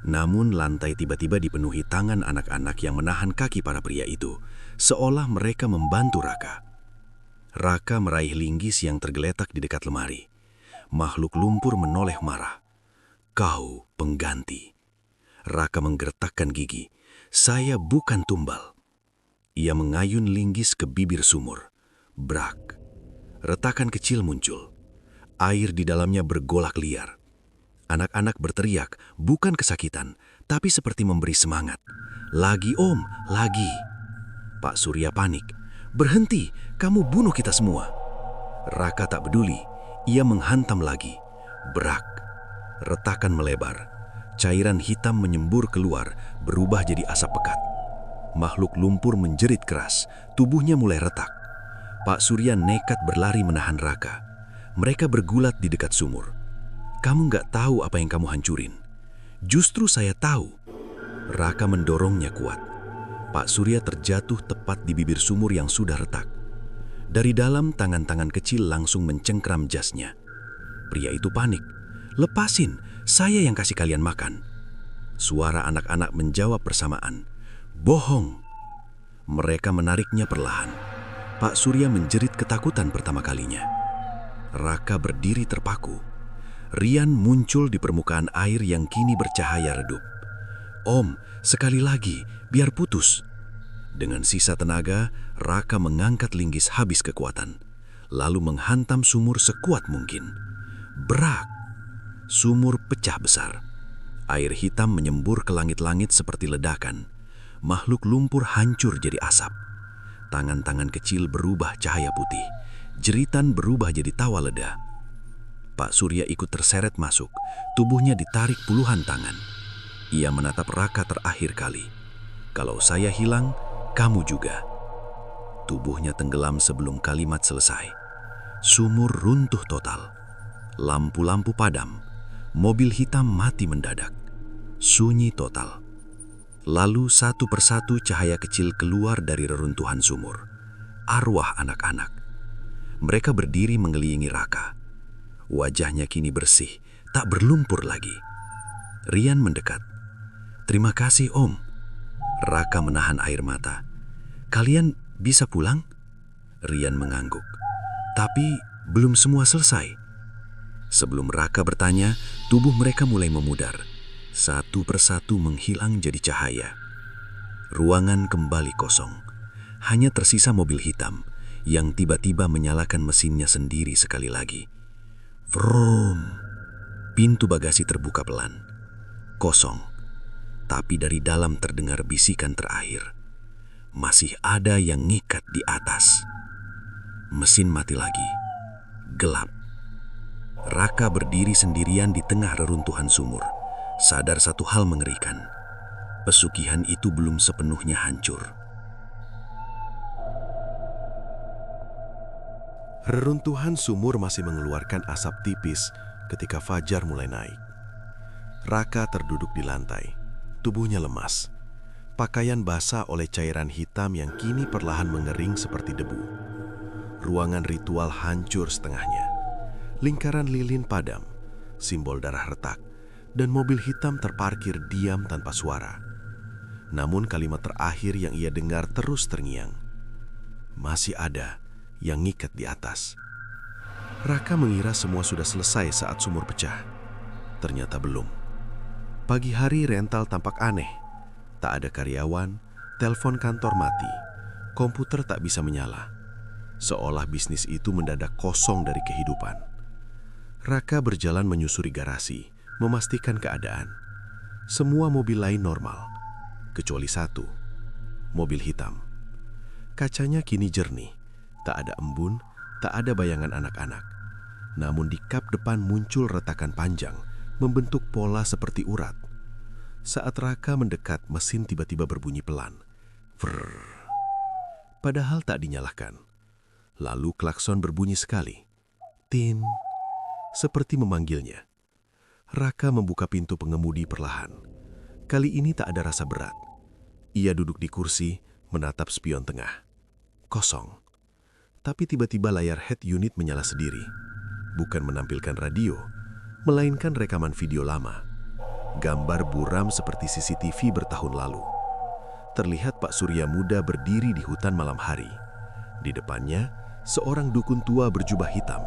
Namun lantai tiba-tiba dipenuhi tangan anak-anak yang menahan kaki para pria itu, seolah mereka membantu Raka. Raka meraih linggis yang tergeletak di dekat lemari. Makhluk lumpur menoleh marah. Kau pengganti. Raka menggertakkan gigi. Saya bukan tumbal. Ia mengayun linggis ke bibir sumur. Brak. Retakan kecil muncul. Air di dalamnya bergolak liar. Anak-anak berteriak, bukan kesakitan, tapi seperti memberi semangat. "Lagi Om, lagi." Pak Surya panik. "Berhenti, kamu bunuh kita semua." Raka tak peduli, ia menghantam lagi. Brak, retakan melebar. Cairan hitam menyembur keluar, berubah jadi asap pekat. Makhluk lumpur menjerit keras, tubuhnya mulai retak. Pak Surya nekat berlari menahan Raka. Mereka bergulat di dekat sumur. "Kamu nggak tahu apa yang kamu hancurin." "Justru saya tahu." Raka mendorongnya kuat. Pak Surya terjatuh tepat di bibir sumur yang sudah retak. Dari dalam, tangan-tangan kecil langsung mencengkram jasnya. Pria itu panik. "Lepasin, saya yang kasih kalian makan." Suara anak-anak menjawab bersamaan. "Bohong." Mereka menariknya perlahan. Pak Surya menjerit ketakutan pertama kalinya. Raka berdiri terpaku. Rian muncul di permukaan air yang kini bercahaya redup. "Om, sekali lagi, biar putus." Dengan sisa tenaga, Raka mengangkat linggis habis kekuatan, lalu menghantam sumur sekuat mungkin. Brak! Sumur pecah besar. Air hitam menyembur ke langit-langit seperti ledakan. Makhluk lumpur hancur jadi asap. Tangan-tangan kecil berubah cahaya putih. Jeritan berubah jadi tawa leda. Pak Surya ikut terseret masuk. Tubuhnya ditarik puluhan tangan. Ia menatap Raka terakhir kali. "Kalau saya hilang, kamu juga." Tubuhnya tenggelam sebelum kalimat selesai. Sumur runtuh total. Lampu-lampu padam. Mobil hitam mati mendadak. Sunyi total. Lalu satu persatu cahaya kecil keluar dari reruntuhan sumur. Arwah anak-anak. Mereka berdiri mengelilingi Raka. Wajahnya kini bersih, tak berlumpur lagi. Rian mendekat. "Terima kasih, Om." Raka menahan air mata. "Kalian bisa pulang?" Rian mengangguk. "Tapi belum semua selesai." Sebelum Raka bertanya, tubuh mereka mulai memudar. Satu persatu menghilang jadi cahaya. Ruangan kembali kosong. Hanya tersisa mobil hitam yang tiba-tiba menyalakan mesinnya sendiri sekali lagi. Vroom. Pintu bagasi terbuka pelan. Kosong. Tapi dari dalam terdengar bisikan terakhir. Masih ada yang ngikat di atas. Mesin mati lagi. Gelap. Raka berdiri sendirian di tengah reruntuhan sumur. Sadar satu hal mengerikan. Pesugihan itu belum sepenuhnya hancur. Reruntuhan sumur masih mengeluarkan asap tipis ketika fajar mulai naik. Raka terduduk di lantai, tubuhnya lemas. Pakaian basah oleh cairan hitam yang kini perlahan mengering seperti debu. Ruangan ritual hancur setengahnya. Lingkaran lilin padam, simbol darah retak, dan mobil hitam terparkir diam tanpa suara. Namun kalimat terakhir yang ia dengar terus terngiang. "Masih ada yang ngikat di atas." Raka mengira semua sudah selesai saat sumur pecah. Ternyata belum. Pagi hari rental tampak aneh. Tak ada karyawan, telepon kantor mati, komputer tak bisa menyala. Seolah bisnis itu mendadak kosong dari kehidupan. Raka berjalan menyusuri garasi, memastikan keadaan. Semua mobil lain normal, kecuali satu, mobil hitam. Kacanya kini jernih. Tak ada embun, tak ada bayangan anak-anak. Namun di kap depan muncul retakan panjang, membentuk pola seperti urat. Saat Raka mendekat, mesin tiba-tiba berbunyi pelan. Vrrr. Padahal tak dinyalakan. Lalu klakson berbunyi sekali. Tin. Seperti memanggilnya. Raka membuka pintu pengemudi perlahan. Kali ini tak ada rasa berat. Ia duduk di kursi, menatap spion tengah. Kosong. Tapi tiba-tiba layar head unit menyala sendiri. Bukan menampilkan radio, melainkan rekaman video lama. Gambar buram seperti CCTV bertahun lalu. Terlihat Pak Surya muda berdiri di hutan malam hari. Di depannya, seorang dukun tua berjubah hitam.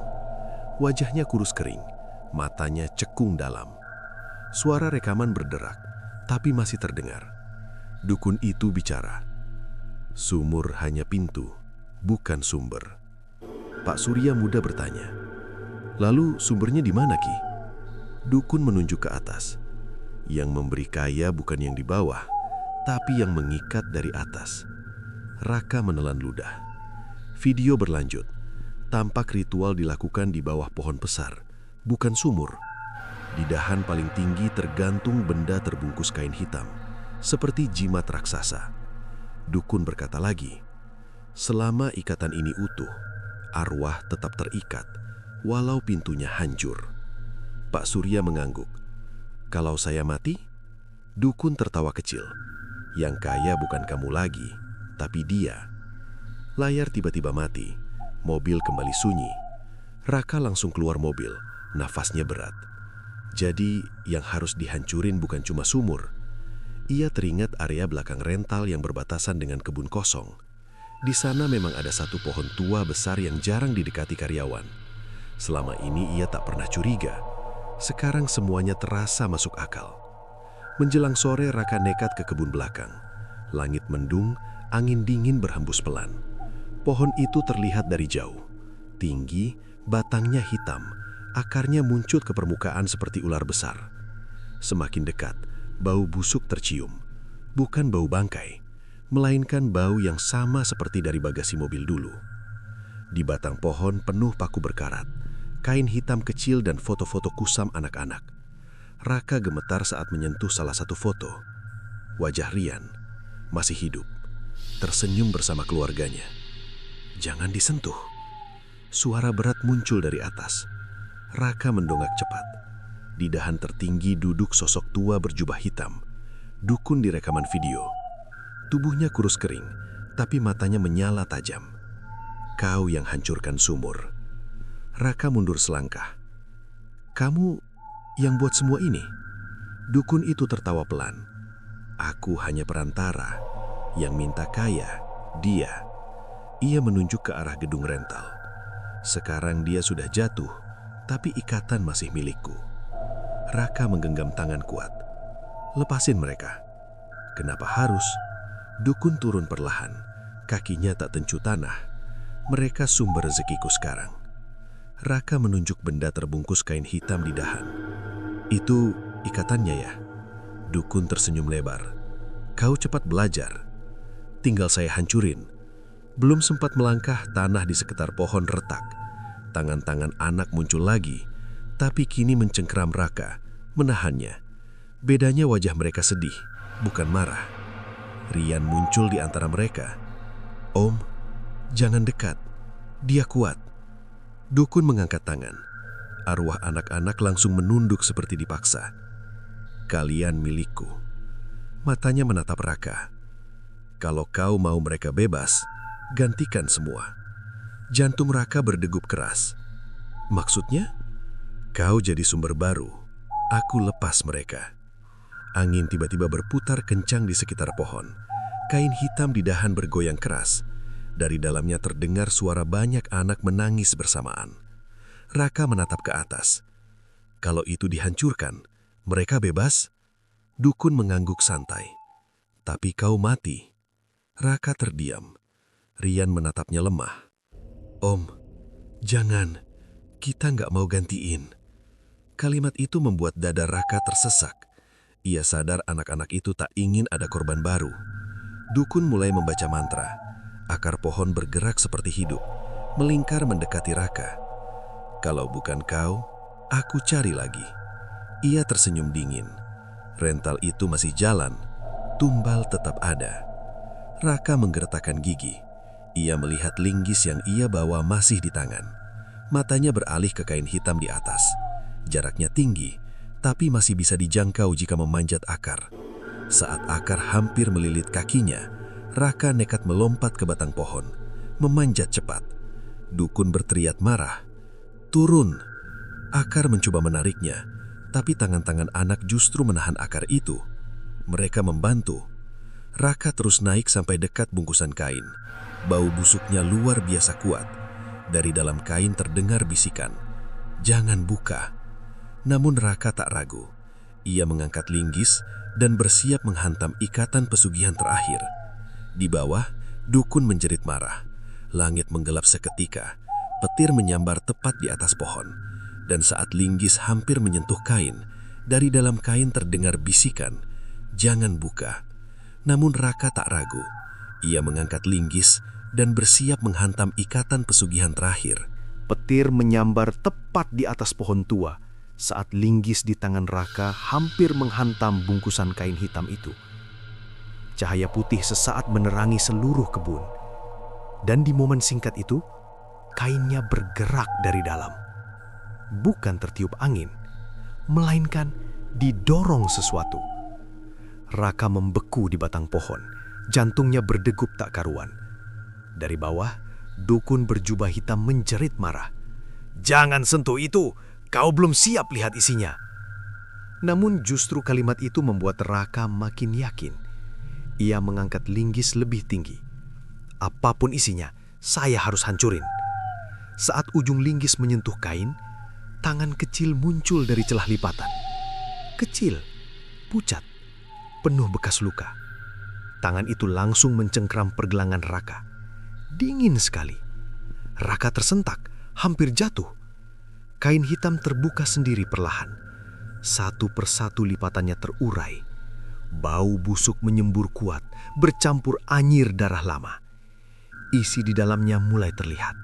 Wajahnya kurus kering, matanya cekung dalam. Suara rekaman berderak, tapi masih terdengar. Dukun itu bicara. "Sumur hanya pintu, bukan sumber." Pak Surya muda bertanya, "Lalu sumbernya di mana, Ki?" Dukun menunjuk ke atas. Yang memberi kaya bukan yang di bawah, tapi yang mengikat dari atas. Raka menelan ludah. Video berlanjut. Tampak ritual dilakukan di bawah pohon besar, bukan sumur. Di dahan paling tinggi tergantung benda terbungkus kain hitam, seperti jimat raksasa. Dukun berkata lagi, selama ikatan ini utuh, arwah tetap terikat, walau pintunya hancur. Pak Surya mengangguk. Kalau saya mati? Dukun tertawa kecil. Yang kaya bukan kamu lagi, tapi dia. Layar tiba-tiba mati, mobil kembali sunyi. Raka langsung keluar mobil, nafasnya berat. Jadi yang harus dihancurin bukan cuma sumur. Ia teringat area belakang rental yang berbatasan dengan kebun kosong. Di sana memang ada satu pohon tua besar yang jarang didekati karyawan. Selama ini ia tak pernah curiga. Sekarang semuanya terasa masuk akal. Menjelang sore Raka nekat ke kebun belakang. Langit mendung, angin dingin berhembus pelan. Pohon itu terlihat dari jauh. Tinggi, batangnya hitam, akarnya muncut ke permukaan seperti ular besar. Semakin dekat, bau busuk tercium. Bukan bau bangkai, melainkan bau yang sama seperti dari bagasi mobil dulu. Di batang pohon penuh paku berkarat, kain hitam kecil dan foto-foto kusam anak-anak. Raka gemetar saat menyentuh salah satu foto. Wajah Rian masih hidup, tersenyum bersama keluarganya. Jangan disentuh. Suara berat muncul dari atas. Raka mendongak cepat. Di dahan tertinggi duduk sosok tua berjubah hitam. Dukun di rekaman video. Tubuhnya kurus kering, tapi matanya menyala tajam. Kau yang hancurkan sumur. Raka mundur selangkah. Kamu yang buat semua ini? Dukun itu tertawa pelan. Aku hanya perantara. Yang minta kaya, dia. Ia menunjuk ke arah gedung rental. Sekarang dia sudah jatuh, tapi ikatan masih milikku. Raka menggenggam tangan kuat. Lepasin mereka. Kenapa harus? Dukun turun perlahan. Kakinya tak tencu tanah. Mereka sumber rezekiku sekarang. Raka menunjuk benda terbungkus kain hitam di dahan. Itu ikatannya ya? Dukun tersenyum lebar. Kau cepat belajar. Tinggal saya hancurin. Belum sempat melangkah, tanah di sekitar pohon retak. Tangan-tangan anak muncul lagi, tapi kini mencengkeram Raka, menahannya. Bedanya wajah mereka sedih, bukan marah. Rian muncul di antara mereka. Om, jangan dekat. Dia kuat. Dukun mengangkat tangan. Arwah anak-anak langsung menunduk seperti dipaksa. Kalian milikku. Matanya menatap Raka. Kalau kau mau mereka bebas, gantikan semua. Jantung Raka berdegup keras. Maksudnya? Kau jadi sumber baru. Aku lepas mereka. Angin tiba-tiba berputar kencang di sekitar pohon. Kain hitam di dahan bergoyang keras. Dari dalamnya terdengar suara banyak anak menangis bersamaan. Raka menatap ke atas. Kalau itu dihancurkan, mereka bebas? Dukun mengangguk santai. Tapi kau mati. Raka terdiam. Rian menatapnya lemah. Om, jangan. Kita nggak mau gantiin. Kalimat itu membuat dada Raka tersesak. Ia sadar anak-anak itu tak ingin ada korban baru. Dukun mulai membaca mantra. Akar pohon bergerak seperti hidup, melingkar mendekati Raka. Kalau bukan kau, aku cari lagi. Ia tersenyum dingin. Rental itu masih jalan, tumbal tetap ada. Raka menggertakkan gigi. Ia melihat linggis yang ia bawa masih di tangan. Matanya beralih ke kain hitam di atas. Jaraknya tinggi, tapi masih bisa dijangkau jika memanjat akar. Saat akar hampir melilit kakinya, Raka nekat melompat ke batang pohon, memanjat cepat. Dukun berteriak marah. Turun! Akar mencoba menariknya, tapi tangan-tangan anak justru menahan akar itu. Mereka membantu. Raka terus naik sampai dekat bungkusan kain. Bau busuknya luar biasa kuat. Dari dalam kain terdengar bisikan. Jangan buka. Namun Raka tak ragu. Ia mengangkat linggis dan bersiap menghantam ikatan pesugihan terakhir. Di bawah, dukun menjerit marah. Langit menggelap seketika. Petir menyambar tepat di atas pohon. Dan saat linggis hampir menyentuh kain, Dari dalam kain terdengar bisikan, "Jangan buka." Namun Raka tak ragu. Ia mengangkat linggis dan bersiap menghantam ikatan pesugihan terakhir. Petir menyambar tepat di atas pohon tua saat linggis di tangan Raka hampir menghantam bungkusan kain hitam itu. Cahaya putih sesaat menerangi seluruh kebun. Dan di momen singkat itu, kainnya bergerak dari dalam. Bukan tertiup angin, melainkan didorong sesuatu. Raka membeku di batang pohon, jantungnya berdegup tak karuan. Dari bawah, dukun berjubah hitam menjerit marah. "Jangan sentuh itu, kau belum siap lihat isinya." Namun justru kalimat itu membuat Raka makin yakin. Ia mengangkat linggis lebih tinggi. "Apapun isinya, saya harus hancurin." Saat ujung linggis menyentuh kain, tangan kecil muncul dari celah lipatan. Kecil, pucat, penuh bekas luka. Tangan itu langsung mencengkram pergelangan Raka. Dingin sekali. Raka tersentak, hampir jatuh. Kain hitam terbuka sendiri perlahan. Satu persatu lipatannya terurai. Bau busuk menyembur kuat, bercampur anyir darah lama. Isi di dalamnya mulai terlihat.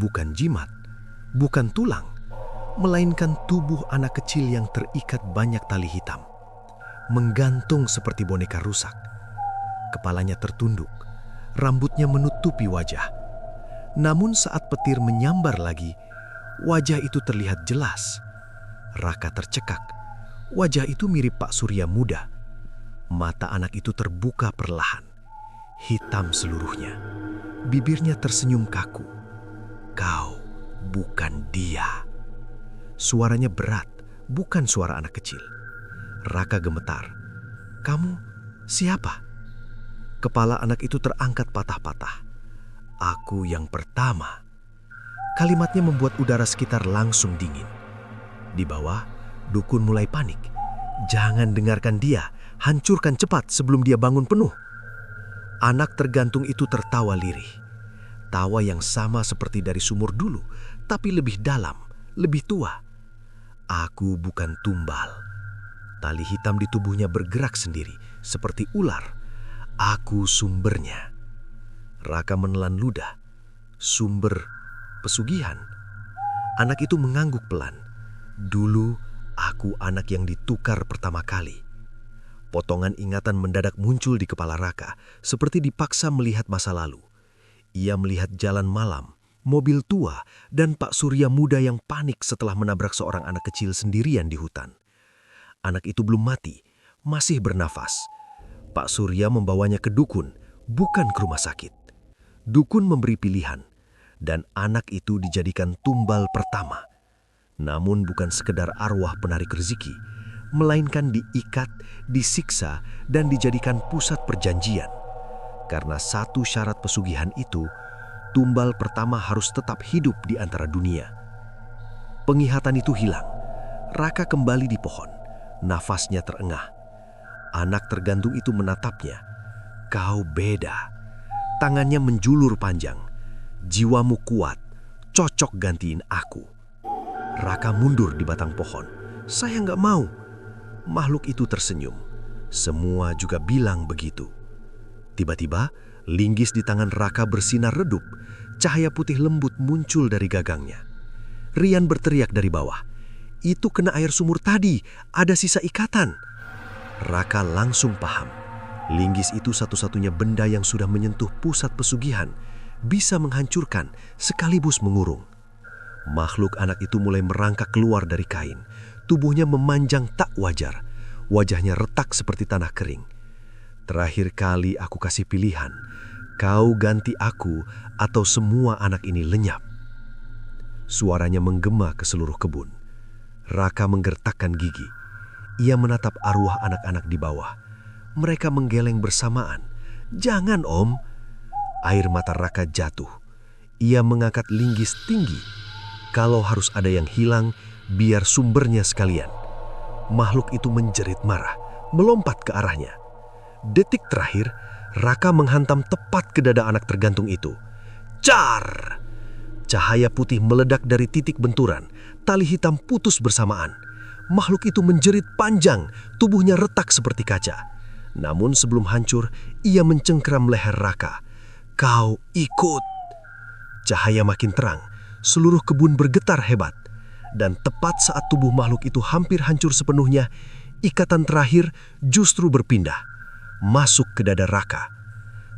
Bukan jimat, bukan tulang, melainkan tubuh anak kecil yang terikat banyak tali hitam. Menggantung seperti boneka rusak. Kepalanya tertunduk, rambutnya menutupi wajah. Namun saat petir menyambar lagi, wajah itu terlihat jelas. Raka tercekak. Wajah itu mirip Pak Surya muda. Mata anak itu terbuka perlahan. Hitam seluruhnya. Bibirnya tersenyum kaku. "Kau bukan dia." Suaranya berat, bukan suara anak kecil. Raka gemetar. "Kamu siapa?" Kepala anak itu terangkat patah-patah. "Aku yang pertama." Kalimatnya membuat udara sekitar langsung dingin. Di bawah, dukun mulai panik. "Jangan dengarkan dia, hancurkan cepat sebelum dia bangun penuh." Anak tergantung itu tertawa lirih. Tawa yang sama seperti dari sumur dulu, tapi lebih dalam, lebih tua. "Aku bukan tumbal." Tali hitam di tubuhnya bergerak sendiri, seperti ular. "Aku sumbernya." Raka menelan ludah. "Sumber pesugihan?" Anak itu mengangguk pelan. "Dulu aku anak yang ditukar pertama kali." Potongan ingatan mendadak muncul di kepala Raka, seperti dipaksa melihat masa lalu. Ia melihat jalan malam, mobil tua, dan Pak Surya muda yang panik setelah menabrak seorang anak kecil sendirian di hutan. Anak itu belum mati, masih bernafas. Pak Surya membawanya ke dukun, bukan ke rumah sakit. Dukun memberi pilihan, dan anak itu dijadikan tumbal pertama. Namun bukan sekedar arwah penarik rezeki, melainkan diikat, disiksa, dan dijadikan pusat perjanjian. Karena satu syarat pesugihan itu, tumbal pertama harus tetap hidup di antara dunia. Penglihatan itu hilang. Raka kembali di pohon. Nafasnya terengah. Anak tergantung itu menatapnya. "Kau beda." Tangannya menjulur panjang. "Jiwamu kuat, cocok gantiin aku." Raka mundur di batang pohon. "Saya nggak mau." Makhluk itu tersenyum. Semua juga bilang begitu. Tiba-tiba, linggis di tangan Raka bersinar redup. Cahaya putih lembut muncul dari gagangnya. Rian berteriak dari bawah. "Itu kena air sumur tadi, ada sisa ikatan." Raka langsung paham. Linggis itu satu-satunya benda yang sudah menyentuh pusat pesugihan, bisa menghancurkan sekaligus mengurung. Makhluk anak itu mulai merangkak keluar dari kain. Tubuhnya memanjang tak wajar. Wajahnya retak seperti tanah kering. "Terakhir kali aku kasih pilihan, kau ganti aku atau semua anak ini lenyap." Suaranya menggema ke seluruh kebun. Raka menggertakkan gigi. Ia menatap arwah anak-anak di bawah. Mereka menggeleng bersamaan. "Jangan, Om." Air mata Raka jatuh. Ia mengangkat linggis tinggi. Kalau harus ada yang hilang, biar sumbernya sekalian. Makhluk itu menjerit marah, melompat ke arahnya. Detik terakhir, Raka menghantam tepat ke dada anak tergantung itu. Car! Cahaya putih meledak dari titik benturan. Tali hitam putus bersamaan. makhluk itu menjerit panjang, tubuhnya retak seperti kaca. Namun sebelum hancur, ia mencengkeram leher Raka. "Kau ikut!" Cahaya makin terang, seluruh kebun bergetar hebat. Dan tepat saat tubuh makhluk itu hampir hancur sepenuhnya, ikatan terakhir justru berpindah, masuk ke dada Raka.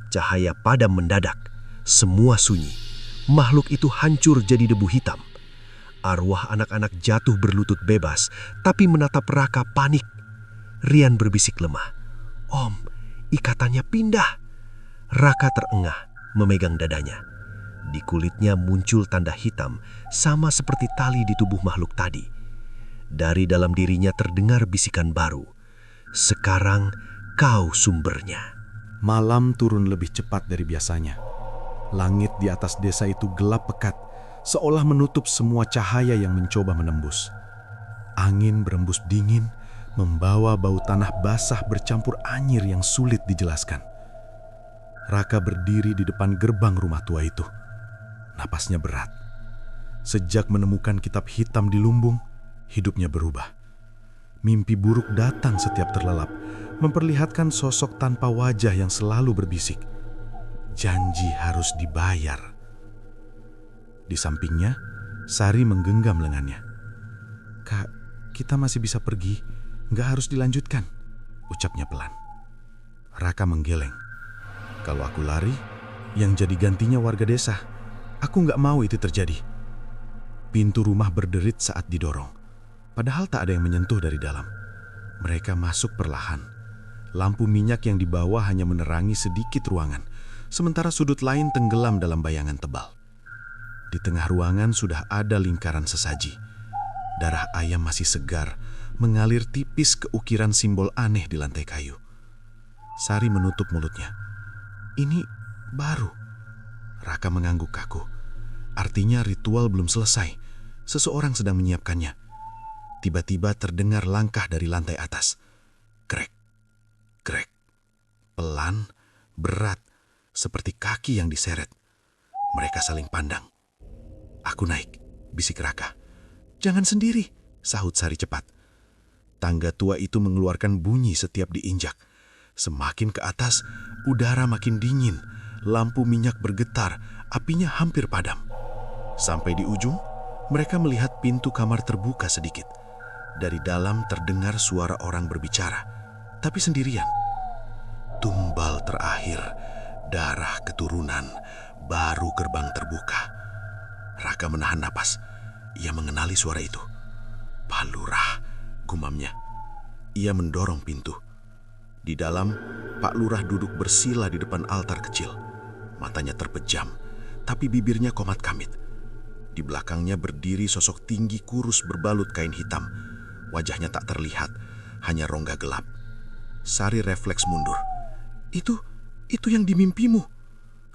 Cahaya padam mendadak, semua sunyi. Makhluk itu hancur jadi debu hitam. Arwah anak-anak jatuh berlutut bebas, tapi menatap Raka panik. Rian berbisik lemah, "Om, ikatannya pindah." Raka terengah, memegang dadanya. Di kulitnya muncul tanda hitam, sama seperti tali di tubuh makhluk tadi. Dari dalam dirinya terdengar bisikan baru. "Sekarang kau sumbernya." Malam turun lebih cepat dari biasanya. Langit di atas desa itu gelap pekat, seolah menutup semua cahaya yang mencoba menembus. Angin berembus dingin, membawa bau tanah basah bercampur anyir yang sulit dijelaskan. Raka berdiri di depan gerbang rumah tua itu. Napasnya berat. Sejak menemukan kitab hitam di lumbung, hidupnya berubah. Mimpi buruk datang setiap terlelap, memperlihatkan sosok tanpa wajah yang selalu berbisik, "Janji harus dibayar." Di sampingnya, Sari menggenggam lengannya. "Kak, kita masih bisa pergi, nggak harus dilanjutkan," ucapnya pelan. Raka menggeleng. "Kalau aku lari, yang jadi gantinya warga desa. Aku nggak mau itu terjadi." Pintu rumah berderit saat didorong, padahal tak ada yang menyentuh dari dalam. Mereka masuk perlahan. Lampu minyak yang dibawa hanya menerangi sedikit ruangan, sementara sudut lain tenggelam dalam bayangan tebal. Di tengah ruangan sudah ada lingkaran sesaji. Darah ayam masih segar, mengalir tipis ke ukiran simbol aneh di lantai kayu. Sari menutup mulutnya. "Ini baru." Raka mengangguk kaku. Artinya ritual belum selesai. Seseorang sedang menyiapkannya. Tiba-tiba terdengar langkah dari lantai atas. Krek, krek. Pelan, berat, seperti kaki yang diseret. Mereka saling pandang. "Aku naik," bisik Raka. "Jangan sendiri," sahut Sari cepat. Tangga tua itu mengeluarkan bunyi setiap diinjak. Semakin ke atas, udara makin dingin. Lampu minyak bergetar, apinya hampir padam. Sampai di ujung, mereka melihat pintu kamar terbuka sedikit. Dari dalam terdengar suara orang berbicara, tapi sendirian. Tumbal terakhir, darah keturunan, baru gerbang terbuka. Raka menahan napas. Ia mengenali suara itu. "Pak Lurah," gumamnya. Ia mendorong pintu. Di dalam, Pak Lurah duduk bersila di depan altar kecil. Matanya terpejam, tapi bibirnya komat kamit. Di belakangnya berdiri sosok tinggi kurus berbalut kain hitam. Wajahnya tak terlihat, hanya rongga gelap. Sari refleks mundur. Itu yang dimimpimu."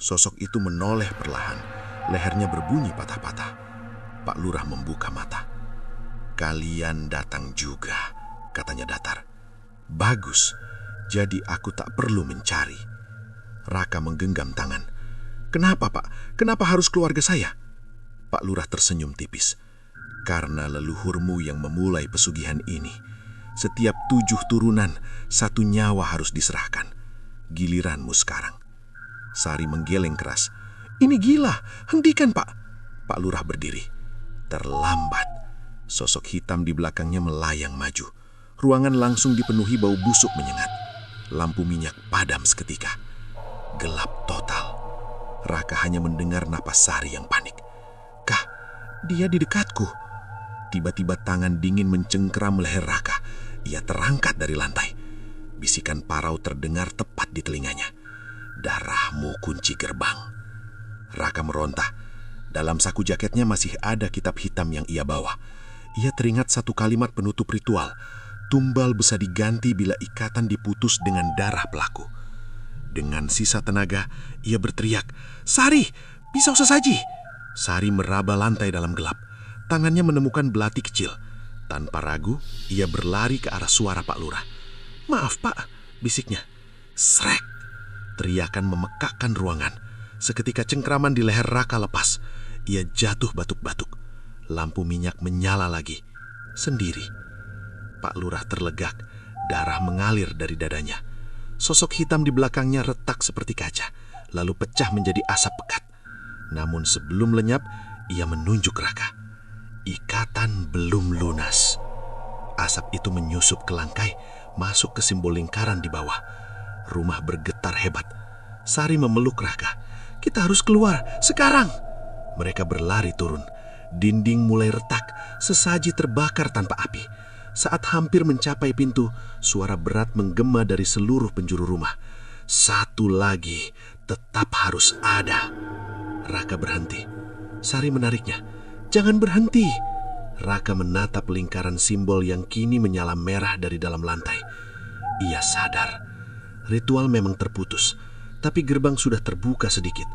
Sosok itu menoleh perlahan. Lehernya berbunyi patah-patah. Pak Lurah membuka mata. "Kalian datang juga," katanya datar. "Bagus, jadi aku tak perlu mencari." Raka menggenggam tangan. "Kenapa, Pak? Kenapa harus keluarga saya?" Pak Lurah tersenyum tipis. "Karena leluhurmu yang memulai pesugihan ini. Setiap 7 turunan, 1 nyawa harus diserahkan. Giliranmu sekarang." Sari menggeleng keras. "Ini gila, hentikan, Pak." Pak Lurah berdiri. Terlambat. Sosok hitam di belakangnya melayang maju. Ruangan langsung dipenuhi bau busuk menyengat. Lampu minyak padam seketika. Gelap total. Raka hanya mendengar napas Sari yang panik. "Kah, dia di dekatku." Tiba-tiba tangan dingin mencengkeram leher Raka. Ia terangkat dari lantai. Bisikan parau terdengar tepat di telinganya. "Darahmu kunci gerbang." Raka meronta. Dalam saku jaketnya masih ada kitab hitam yang ia bawa. Ia teringat satu kalimat penutup ritual. Tumbal bisa diganti bila ikatan diputus dengan darah pelaku. Dengan sisa tenaga, ia berteriak, "Sari, pisau sesaji!" Sari meraba lantai dalam gelap. Tangannya menemukan belati kecil. Tanpa ragu, ia berlari ke arah suara Pak Lurah. "Maaf, Pak," bisiknya. Srek! Teriakan memekakkan ruangan. Seketika cengkraman di leher Raka lepas. Ia jatuh batuk-batuk. Lampu minyak menyala lagi. Sendiri. Pak Lurah terlegak, darah mengalir dari dadanya. Sosok hitam di belakangnya retak seperti kaca, lalu pecah menjadi asap pekat. Namun sebelum lenyap, ia menunjuk Raka. Ikatan belum lunas. Asap itu menyusup ke langkai, masuk ke simbol lingkaran di bawah. Rumah bergetar hebat. Sari memeluk Raka. "Kita harus keluar, sekarang!" Mereka berlari turun. Dinding mulai retak, sesaji terbakar tanpa api. Saat hampir mencapai pintu, suara berat menggema dari seluruh penjuru rumah. "Satu lagi, tetap harus ada." Raka berhenti. Sari menariknya. "Jangan berhenti." Raka menatap lingkaran simbol yang kini menyala merah dari dalam lantai. Ia sadar, ritual memang terputus, tapi gerbang sudah terbuka sedikit.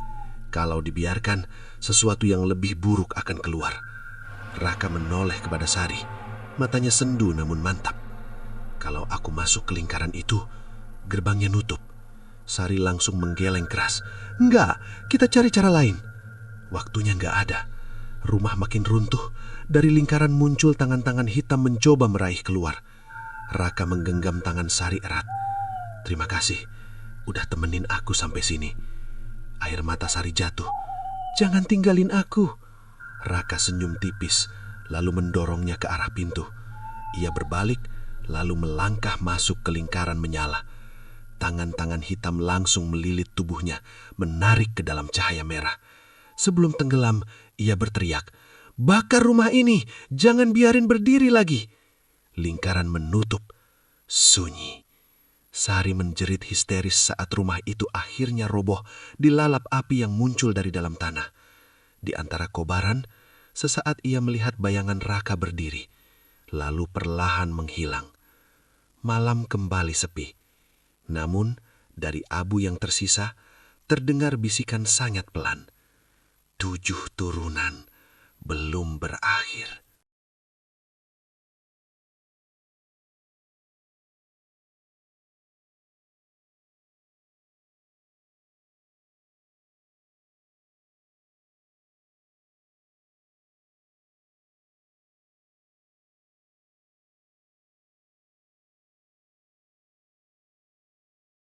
Kalau dibiarkan, sesuatu yang lebih buruk akan keluar. Raka menoleh kepada Sari. Matanya sendu namun mantap. "Kalau aku masuk ke lingkaran itu, gerbangnya nutup." Sari langsung menggeleng keras. "Enggak, kita cari cara lain." Waktunya enggak ada. Rumah makin runtuh. Dari lingkaran muncul tangan-tangan hitam mencoba meraih keluar. Raka menggenggam tangan Sari erat. "Terima kasih, udah temenin aku sampai sini." Air mata Sari jatuh. "Jangan tinggalin aku." Raka senyum tipis, lalu mendorongnya ke arah pintu. Ia berbalik, lalu melangkah masuk ke lingkaran menyala. Tangan-tangan hitam langsung melilit tubuhnya, menarik ke dalam cahaya merah. Sebelum tenggelam, ia berteriak, "Bakar rumah ini, jangan biarin berdiri lagi." Lingkaran menutup, sunyi. Sari menjerit histeris saat rumah itu akhirnya roboh dilalap api yang muncul dari dalam tanah. Di antara kobaran, sesaat ia melihat bayangan Raka berdiri, lalu perlahan menghilang. Malam kembali sepi. Namun, dari abu yang tersisa, terdengar bisikan sangat pelan. 7 turunan belum berakhir.